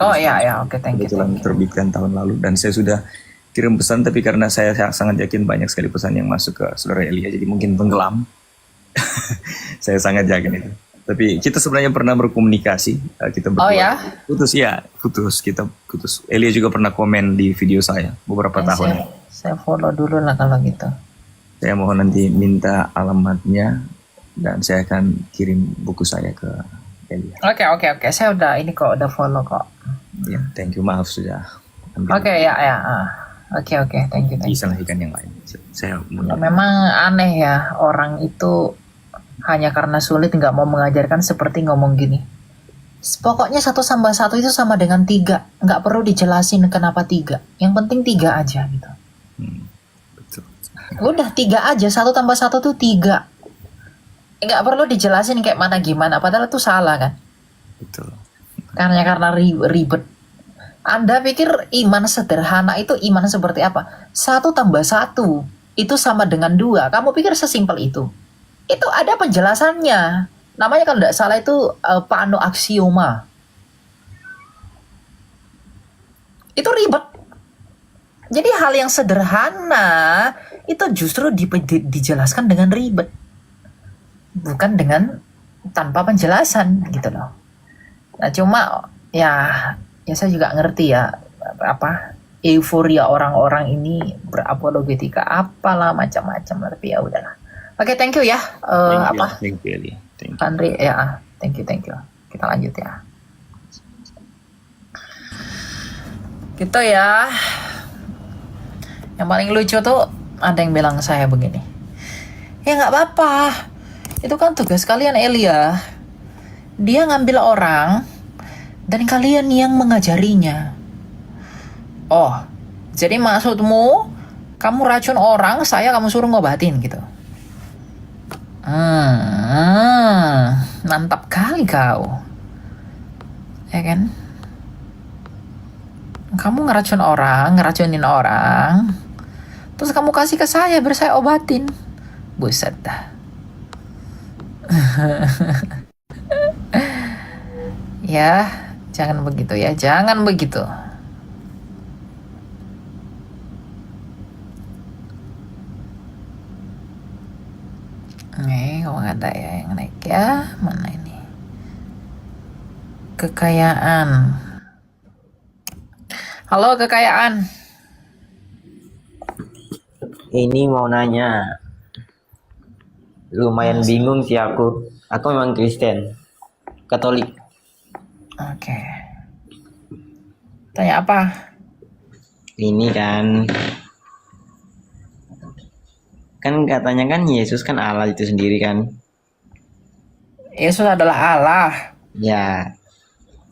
B: Oke, thank you.
I: kebetulan terbitkan tahun lalu, dan saya sudah kirim pesan, tapi karena saya sangat yakin banyak sekali pesan yang masuk ke Saudara Elia, jadi mungkin tenggelam. Saya sangat yakin itu. Tapi kita sebenarnya pernah berkomunikasi, kita berdua.
B: Oh ya?
I: Putus, kita putus. Elia juga pernah komen di video saya beberapa tahun.
B: Saya follow dulu lah kalau gitu.
I: Saya mohon nanti minta alamatnya, dan saya akan kirim buku saya ke Elia.
B: Oke. Saya udah follow kok.
I: Ya, thank you. Maaf sudah.
B: Oke, ya. Oke, thank you.
I: Disalahkan yang lain. Saya
B: Memang aneh ya, orang itu hanya karena sulit nggak mau mengajarkan, seperti ngomong gini. Pokoknya 1+1 itu sama dengan 3. Nggak perlu dijelasin kenapa 3. Yang penting 3 aja gitu.
I: Betul.
B: Udah 3 aja, 1+1 tuh 3. Nggak perlu dijelasin kayak mana gimana, padahal itu salah kan.
I: Betul.
B: Karena ribet. Anda pikir iman sederhana itu iman seperti apa? 1+1 itu sama dengan 2. Kamu pikir sesimpel itu? Itu ada penjelasannya. Namanya kalau tidak salah itu pano aksioma. Itu ribet. Jadi hal yang sederhana itu justru dijelaskan dengan ribet. Bukan dengan tanpa penjelasan gitu loh. Nah cuma ya saya juga ngerti ya euforia orang-orang ini berapologetika apalah macam-macam, tapi ya udahlah. Oke, thank you ya.
I: Thank you, Eli. Thank you.
B: Andri, ya, thank you. Kita lanjut ya. Gitu ya. Yang paling lucu tuh ada yang bilang saya begini. Ya nggak apa-apa. Itu kan tugas kalian, Elia. Dia ngambil orang dan kalian yang mengajarinya. Oh, jadi maksudmu kamu racun orang, saya kamu suruh ngobatin gitu. Mantap kali kau. Ya kan? Kamu ngeracunin orang, terus kamu kasih ke saya biar saya obatin. Buset dah. Ya, jangan begitu ya, jangan begitu. Nih, kok nggak ada ya yang naik ya? Mana ini? Kekayaan. Halo kekayaan.
A: Ini mau nanya. Lumayan bingung sih aku. Aku memang Kristen, Katolik.
B: Oke. Tanya apa?
J: ini kan katanya kan Yesus kan Allah itu sendiri kan.
B: Yesus adalah Allah.
J: Ya,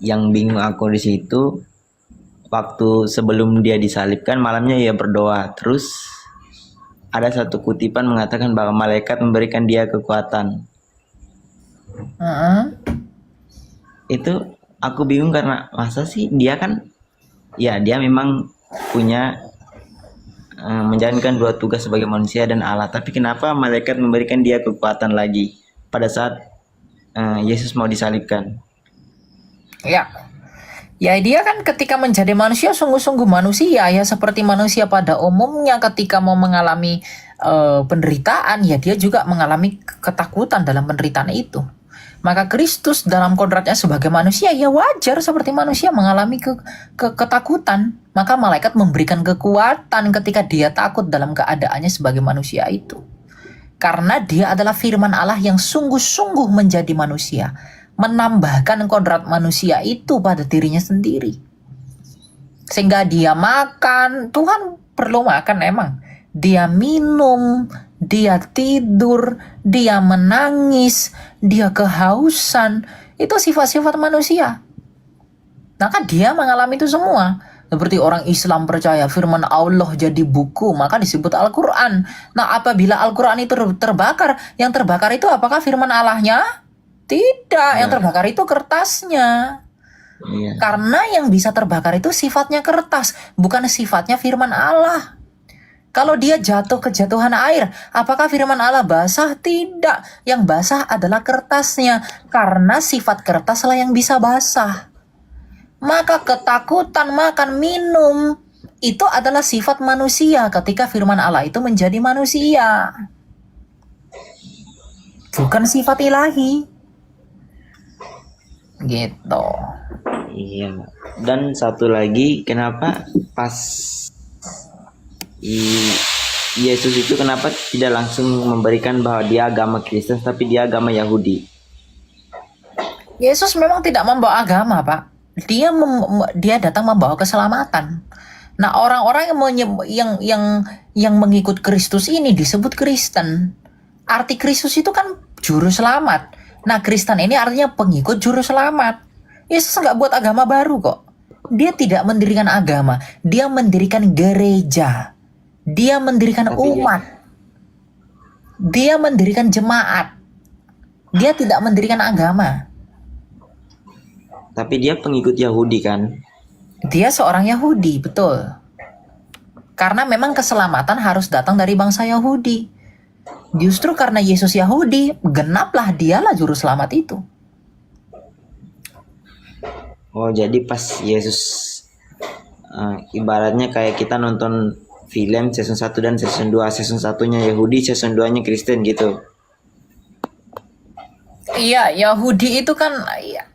J: yang bingung aku di situ waktu sebelum dia disalibkan malamnya ia berdoa. Terus ada satu kutipan mengatakan bahwa malaikat memberikan dia kekuatan.
B: Heeh.
J: Itu aku bingung karena masa sih dia kan ya dia memang punya menjalankan dua tugas sebagai manusia dan Allah, tapi kenapa malaikat memberikan dia kekuatan lagi pada saat Yesus mau disalibkan?
B: Ya. Ya dia kan ketika menjadi manusia sungguh-sungguh manusia ya, seperti manusia pada umumnya ketika mau mengalami penderitaan ya dia juga mengalami ketakutan dalam penderitaan itu. Maka Kristus dalam kodratnya sebagai manusia ya wajar seperti manusia mengalami ketakutan. Maka malaikat memberikan kekuatan ketika dia takut dalam keadaannya sebagai manusia itu. Karena dia adalah firman Allah yang sungguh-sungguh menjadi manusia, menambahkan kodrat manusia itu pada dirinya sendiri. Sehingga dia makan, Tuhan perlu makan emang. Dia minum, dia tidur, dia menangis, dia kehausan. Itu sifat-sifat manusia. Maka dia mengalami itu semua. Seperti orang Islam percaya firman Allah jadi buku, maka disebut Al-Quran. Nah apabila Al-Quran itu terbakar, yang terbakar itu apakah firman Allahnya? Tidak, yang terbakar itu kertasnya.
J: Iya.
B: Karena yang bisa terbakar itu sifatnya kertas, bukan sifatnya firman Allah. Kalau dia jatuh kejatuhan air, apakah firman Allah basah? Tidak. Yang basah adalah kertasnya. Karena sifat kertaslah yang bisa basah. Maka ketakutan makan minum itu adalah sifat manusia ketika firman Allah itu menjadi manusia. Bukan sifat ilahi. Gitu.
J: Iya. Dan satu lagi, kenapa pas Yesus itu kenapa tidak langsung memberikan bahwa dia agama Kristen tapi dia agama Yahudi?
B: Yesus memang tidak membawa agama, Pak. Dia datang membawa keselamatan. Nah, orang-orang yang mengikut Kristus ini disebut Kristen. Arti Kristus itu kan juru selamat. Nah, Kristen ini artinya pengikut juru selamat. Yesus nggak buat agama baru kok. Dia tidak mendirikan agama. Dia mendirikan gereja. Dia mendirikan umat. Dia mendirikan jemaat. Dia tidak mendirikan agama.
J: Tapi dia pengikut Yahudi kan?
B: Dia seorang Yahudi, betul. Karena memang keselamatan harus datang dari bangsa Yahudi. Justru karena Yesus Yahudi, genaplah dialah juru selamat itu.
J: Oh, jadi pas Yesus ibaratnya kayak kita nonton film season 1 dan season 2. Season 1-nya Yahudi, season 2-nya Kristen gitu.
B: Iya, Yahudi itu kan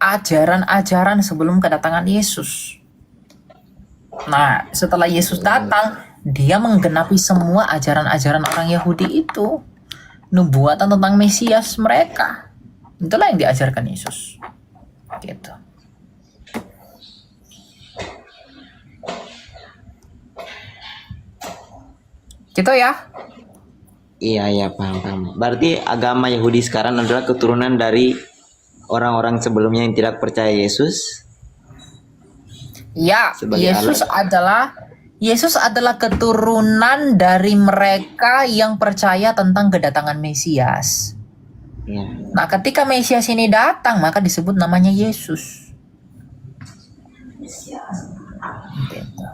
B: ajaran-ajaran sebelum kedatangan Yesus. Nah, setelah Yesus datang, dia menggenapi semua ajaran-ajaran orang Yahudi itu. Nubuatan tentang Mesias mereka. Itulah yang diajarkan Yesus. Gitu. Gitu ya.
J: Iya, paham. Berarti agama Yahudi sekarang adalah keturunan dari orang-orang sebelumnya yang tidak percaya Yesus.
B: Ya, Yesus adalah keturunan dari mereka yang percaya tentang kedatangan Mesias.
J: Ya.
B: Nah, ketika Mesias ini datang, maka disebut namanya Yesus. Gitu.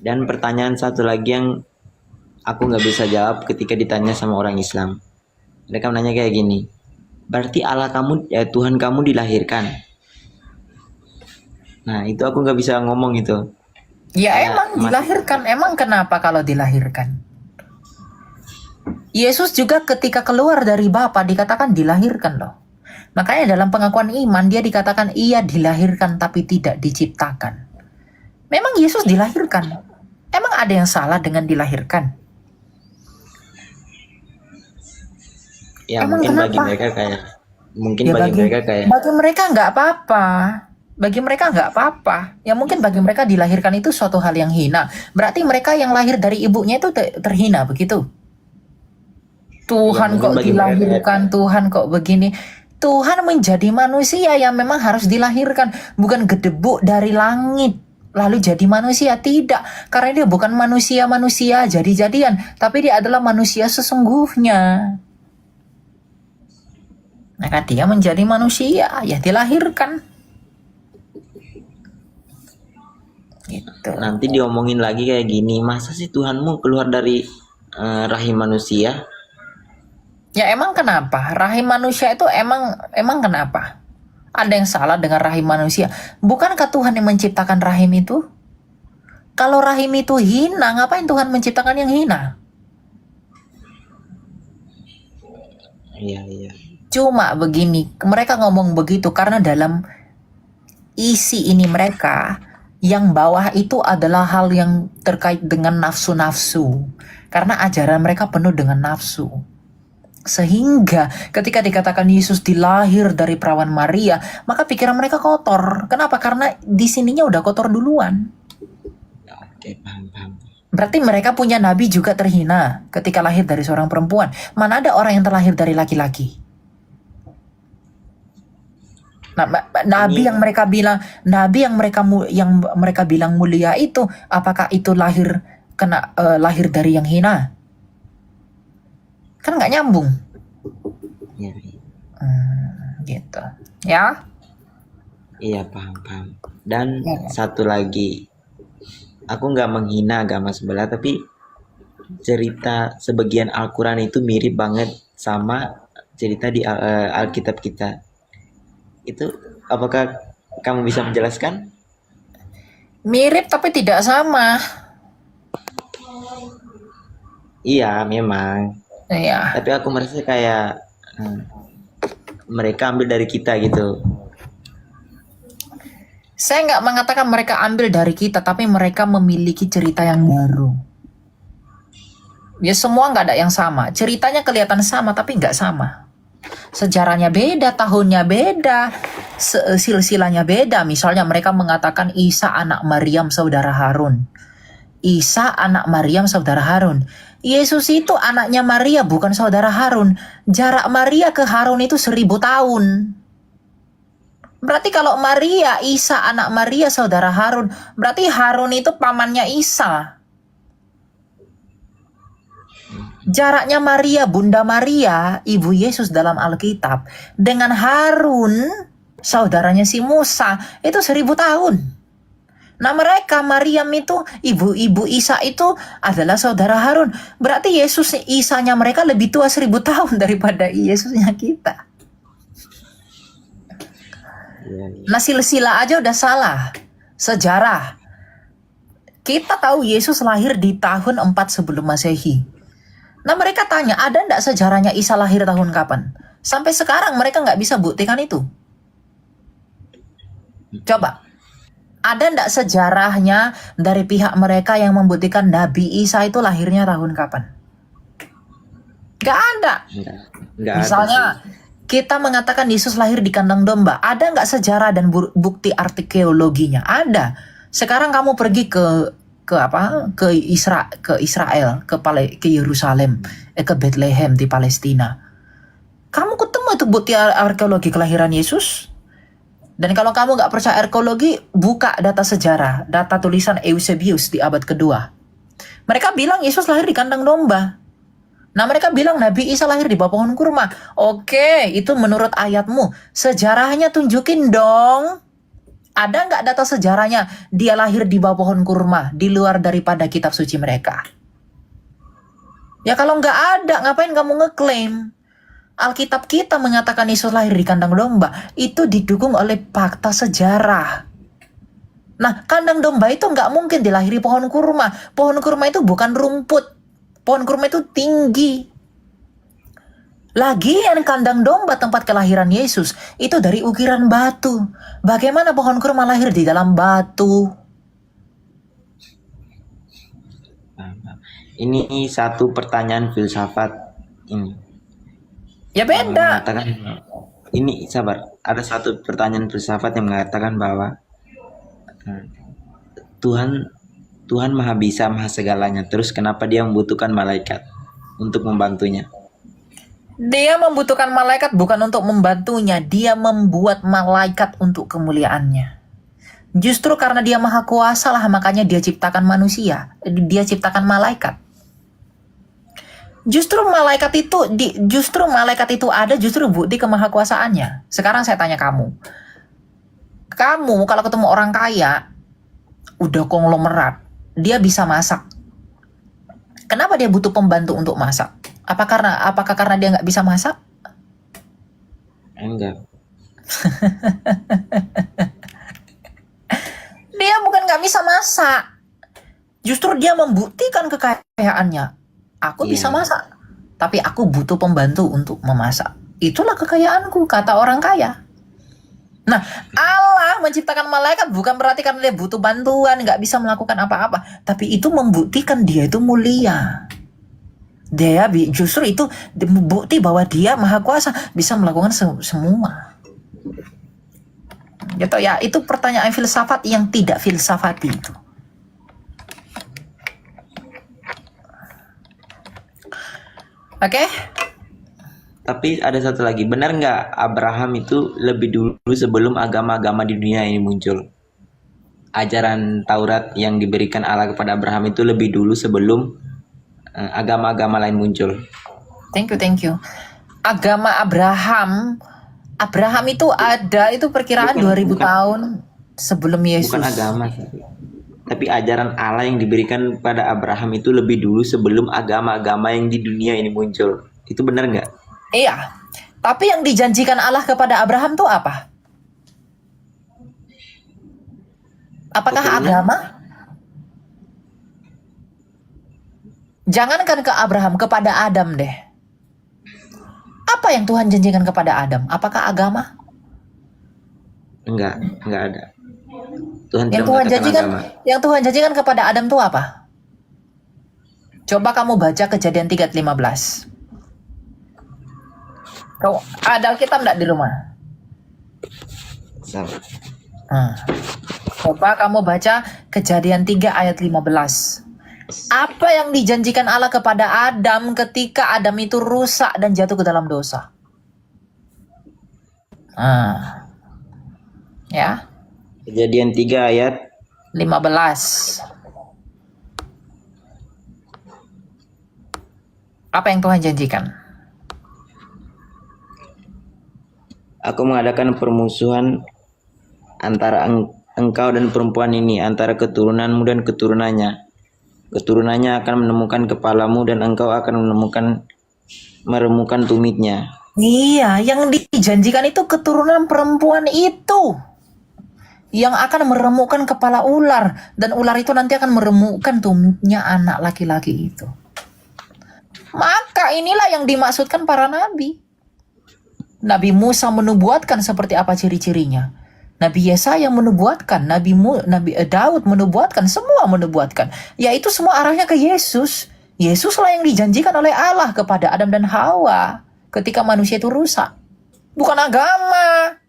J: Dan pertanyaan satu lagi yang aku nggak bisa jawab ketika ditanya sama orang Islam. Mereka menanya kayak gini, berarti Allah kamu, Tuhan kamu dilahirkan? Nah, itu aku nggak bisa ngomong itu.
B: Ya emang dilahirkan. Emang kenapa kalau dilahirkan? Yesus juga ketika keluar dari Bapa dikatakan dilahirkan loh. Makanya dalam pengakuan iman dia dikatakan ia dilahirkan tapi tidak diciptakan. Memang Yesus dilahirkan. Emang ada yang salah dengan dilahirkan?
J: Ya
B: Emang
J: mungkin
B: kenapa?
J: bagi mereka kayak
B: Bagi mereka nggak apa-apa. Bagi mereka nggak apa-apa. Ya mungkin bagi mereka dilahirkan itu suatu hal yang hina. Berarti mereka yang lahir dari ibunya itu terhina begitu.
J: Ya
B: Tuhan
J: mungkin
B: kok
J: bagi mereka
B: dilahirkan, Tuhan kok begini. Tuhan menjadi manusia yang memang harus dilahirkan, bukan gedebuk dari langit lalu jadi manusia. Tidak, karena dia bukan manusia jadi-jadian, tapi dia adalah manusia sesungguhnya. Maka dia menjadi manusia, ya dilahirkan. Gitu.
J: nanti diomongin lagi kayak gini, masa sih Tuhanmu keluar dari rahim manusia?
B: Ya emang kenapa? Rahim manusia itu emang kenapa? Ada yang salah dengan rahim manusia? Bukankah Tuhan yang menciptakan rahim itu? Kalau rahim itu hina, ngapain Tuhan menciptakan yang hina?
J: Iya.
B: Cuma begini, mereka ngomong begitu karena dalam isi ini mereka, yang bawah itu adalah hal yang terkait dengan nafsu-nafsu. Karena ajaran mereka penuh dengan nafsu. Sehingga ketika dikatakan Yesus dilahir dari perawan Maria, maka pikiran mereka kotor. Kenapa? Karena di sininya udah kotor duluan.
J: Oke, paham.
B: Berarti mereka punya nabi juga terhina ketika lahir dari seorang perempuan. Mana ada orang yang terlahir dari laki-laki? Nah, nabi
J: Ini
B: yang mereka bilang mulia itu, apakah itu lahir dari yang hina? Kan nggak nyambung.
J: ya,
B: Gitu. Ya.
J: iya paham. Dan
B: Ya.
J: satu lagi, aku nggak menghina agama sebelah, tapi cerita sebagian Al-Quran itu mirip banget sama cerita di Alkitab kita. Itu apakah kamu bisa menjelaskan?
B: Mirip tapi tidak sama.
J: Iya, memang.
B: Ya.
J: Tapi aku merasa kayak mereka ambil dari kita gitu.
B: Saya nggak mengatakan mereka ambil dari kita, tapi mereka memiliki cerita yang baru. Ya semua nggak ada yang sama. Ceritanya kelihatan sama, tapi nggak sama. Sejarahnya beda, tahunnya beda, silsilahnya beda. Misalnya mereka mengatakan Isa anak Maryam saudara Harun. Isa anak Maryam saudara Harun. Yesus itu anaknya Maria, bukan saudara Harun. Jarak Maria ke Harun itu 1000 tahun. Berarti kalau Maria, Isa anak Maria saudara Harun, berarti Harun itu pamannya Isa. Jaraknya Maria, Bunda Maria, ibu Yesus dalam Alkitab, dengan Harun, saudaranya si Musa, itu 1000 tahun. Nah mereka, Maryam itu, ibu Isa itu adalah saudara Harun. Berarti Yesus, Isanya mereka lebih tua 1000 tahun daripada Yesusnya kita. Nah silsilah aja udah salah. Sejarah. Kita tahu Yesus lahir di tahun 4 sebelum Masehi. Nah mereka tanya, ada enggak sejarahnya Isa lahir tahun kapan? Sampai sekarang mereka nggak bisa buktikan itu. Coba. Ada enggak sejarahnya dari pihak mereka yang membuktikan Nabi Isa itu lahirnya tahun kapan? Gak ada.
J: Nggak
B: Misalnya, kita mengatakan Yesus lahir di kandang domba. Ada nggak sejarah dan bukti arkeologinya? Ada. Sekarang kamu pergi ke Israel, ke Yerusalem, ke Bethlehem di Palestina. Kamu ketemu itu bukti arkeologi kelahiran Yesus? Dan kalau kamu nggak percaya arkeologi, buka data sejarah, data tulisan Eusebius di abad kedua. Mereka bilang Yesus lahir di kandang domba. Nah mereka bilang Nabi Isa lahir di bawah pohon kurma. Oke, itu menurut ayatmu. Sejarahnya tunjukin dong. Ada nggak data sejarahnya dia lahir di bawah pohon kurma, di luar daripada kitab suci mereka? Ya kalau nggak ada, ngapain kamu ngeklaim? Alkitab kita mengatakan Yesus lahir di kandang domba. Itu didukung oleh fakta sejarah. Nah, kandang domba itu nggak mungkin dilahiri pohon kurma. Pohon kurma itu bukan rumput. Pohon kurma itu tinggi. Lagian kandang domba tempat kelahiran Yesus itu dari ukiran batu. Bagaimana pohon kurma lahir di dalam batu?
J: Ini satu pertanyaan filsafat ini.
B: Ya beda.
J: Mengatakan ini sabar. Ada satu pertanyaan filsafat yang mengatakan bahwa eh, Tuhan Tuhan maha bisa, maha segalanya. Terus kenapa dia membutuhkan malaikat untuk membantunya?
B: Dia membutuhkan malaikat bukan untuk membantunya, dia membuat malaikat untuk kemuliaannya. Justru karena dia maha kuasa lah makanya dia ciptakan manusia, dia ciptakan malaikat. Justru malaikat itu ada justru bukti kemahakuasaannya. Sekarang saya tanya kamu kalau ketemu orang kaya, udah konglomerat, dia bisa masak. Kenapa dia butuh pembantu untuk masak? Apakah karena dia nggak bisa masak?
J: Enggak.
B: Dia bukan nggak bisa masak. Justru dia membuktikan kekayaannya. Aku bisa masak, tapi aku butuh pembantu untuk memasak. Itulah kekayaanku, kata orang kaya. Nah, Allah menciptakan malaikat bukan berarti karena dia butuh bantuan, nggak bisa melakukan apa-apa. Tapi itu membuktikan dia itu mulia. Justru itu bukti bahwa dia maha kuasa, bisa melakukan semua. Gitu ya, itu pertanyaan filsafat yang tidak filsafati itu. Oke?
J: Tapi ada satu lagi, benar nggak Abraham itu lebih dulu sebelum agama-agama di dunia ini muncul? Ajaran Taurat yang diberikan Allah kepada Abraham itu lebih dulu sebelum agama-agama lain muncul.
B: Thank you. Agama Abraham itu ada, itu perkiraan 2000 tahun sebelum Yesus.
J: Bukan agama, tapi ajaran Allah yang diberikan pada Abraham itu lebih dulu sebelum agama-agama yang di dunia ini muncul. Itu benar nggak?
B: Iya. Tapi yang dijanjikan Allah kepada Abraham itu apa? Apakah agama? Jangankan ke Abraham, kepada Adam deh. Apa yang Tuhan janjikan kepada Adam? Apakah agama?
J: Enggak ada.
B: Yang Tuhan janjikan kepada Adam itu apa? Coba kamu baca Kejadian 3:15. Kau ada Alkitab enggak di rumah? Coba kamu baca Kejadian 3 ayat 15. Apa yang dijanjikan Allah kepada Adam ketika Adam itu rusak dan jatuh ke dalam dosa? Ya.
J: Kejadian 3 ayat
B: 15. Apa yang Tuhan janjikan?
J: Aku mengadakan permusuhan antara engkau dan perempuan ini, antara keturunanmu dan keturunannya. Keturunannya akan menemukan kepalamu dan engkau akan meremukan tumitnya.
B: Iya, yang dijanjikan itu keturunan perempuan itu yang akan meremukkan kepala ular, dan ular itu nanti akan meremukkan tumitnya anak laki-laki itu. Maka inilah yang dimaksudkan para nabi. Nabi Musa menubuatkan seperti apa ciri-cirinya. Nabi Yesaya menubuatkan, Nabi Daud menubuatkan, semua menubuatkan. Yaitu semua arahnya ke Yesus. Yesuslah yang dijanjikan oleh Allah kepada Adam dan Hawa ketika manusia itu rusak. Bukan agama.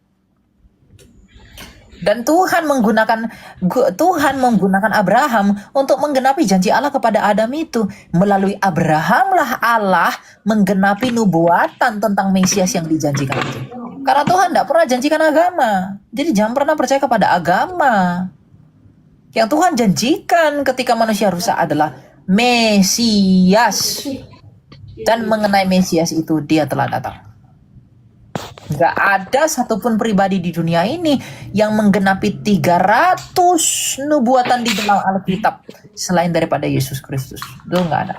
B: Dan Tuhan menggunakan Abraham untuk menggenapi janji Allah kepada Adam itu. Melalui Abrahamlah Allah menggenapi nubuatan tentang Mesias yang dijanjikan itu. Karena Tuhan tidak pernah janjikan agama. Jadi jangan pernah percaya kepada agama. Yang Tuhan janjikan ketika manusia rusak adalah Mesias. Dan mengenai Mesias itu dia telah datang. Gak ada satupun pribadi di dunia ini yang menggenapi 300 nubuatan di dalam Alkitab selain daripada Yesus Kristus. Itu gak ada.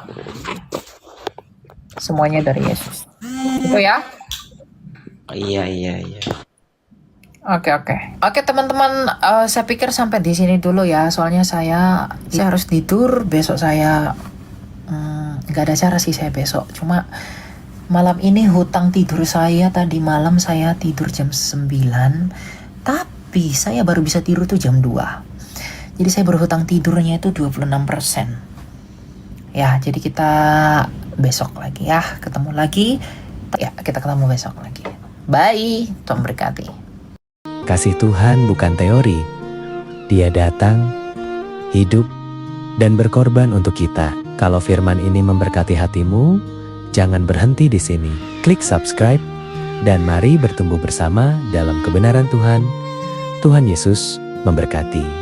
B: Semuanya dari Yesus. Itu ya.
J: Iya.
B: Oke teman-teman, saya pikir sampai di sini dulu ya. Soalnya saya harus tidur. Besok saya nggak ada cara sih saya besok. Cuma malam ini hutang tidur saya, tadi malam saya tidur jam 9. Tapi saya baru bisa tidur tuh jam 2. Jadi saya berhutang tidurnya itu 26%. Ya, jadi kita besok lagi ya. Ketemu lagi. Ya, kita ketemu besok lagi. Bye, Tuhan berkati.
C: Kasih Tuhan bukan teori. Dia datang, hidup, dan berkorban untuk kita. Kalau firman ini memberkati hatimu, jangan berhenti di sini. Klik subscribe, dan mari bertumbuh bersama dalam kebenaran Tuhan. Tuhan Yesus memberkati.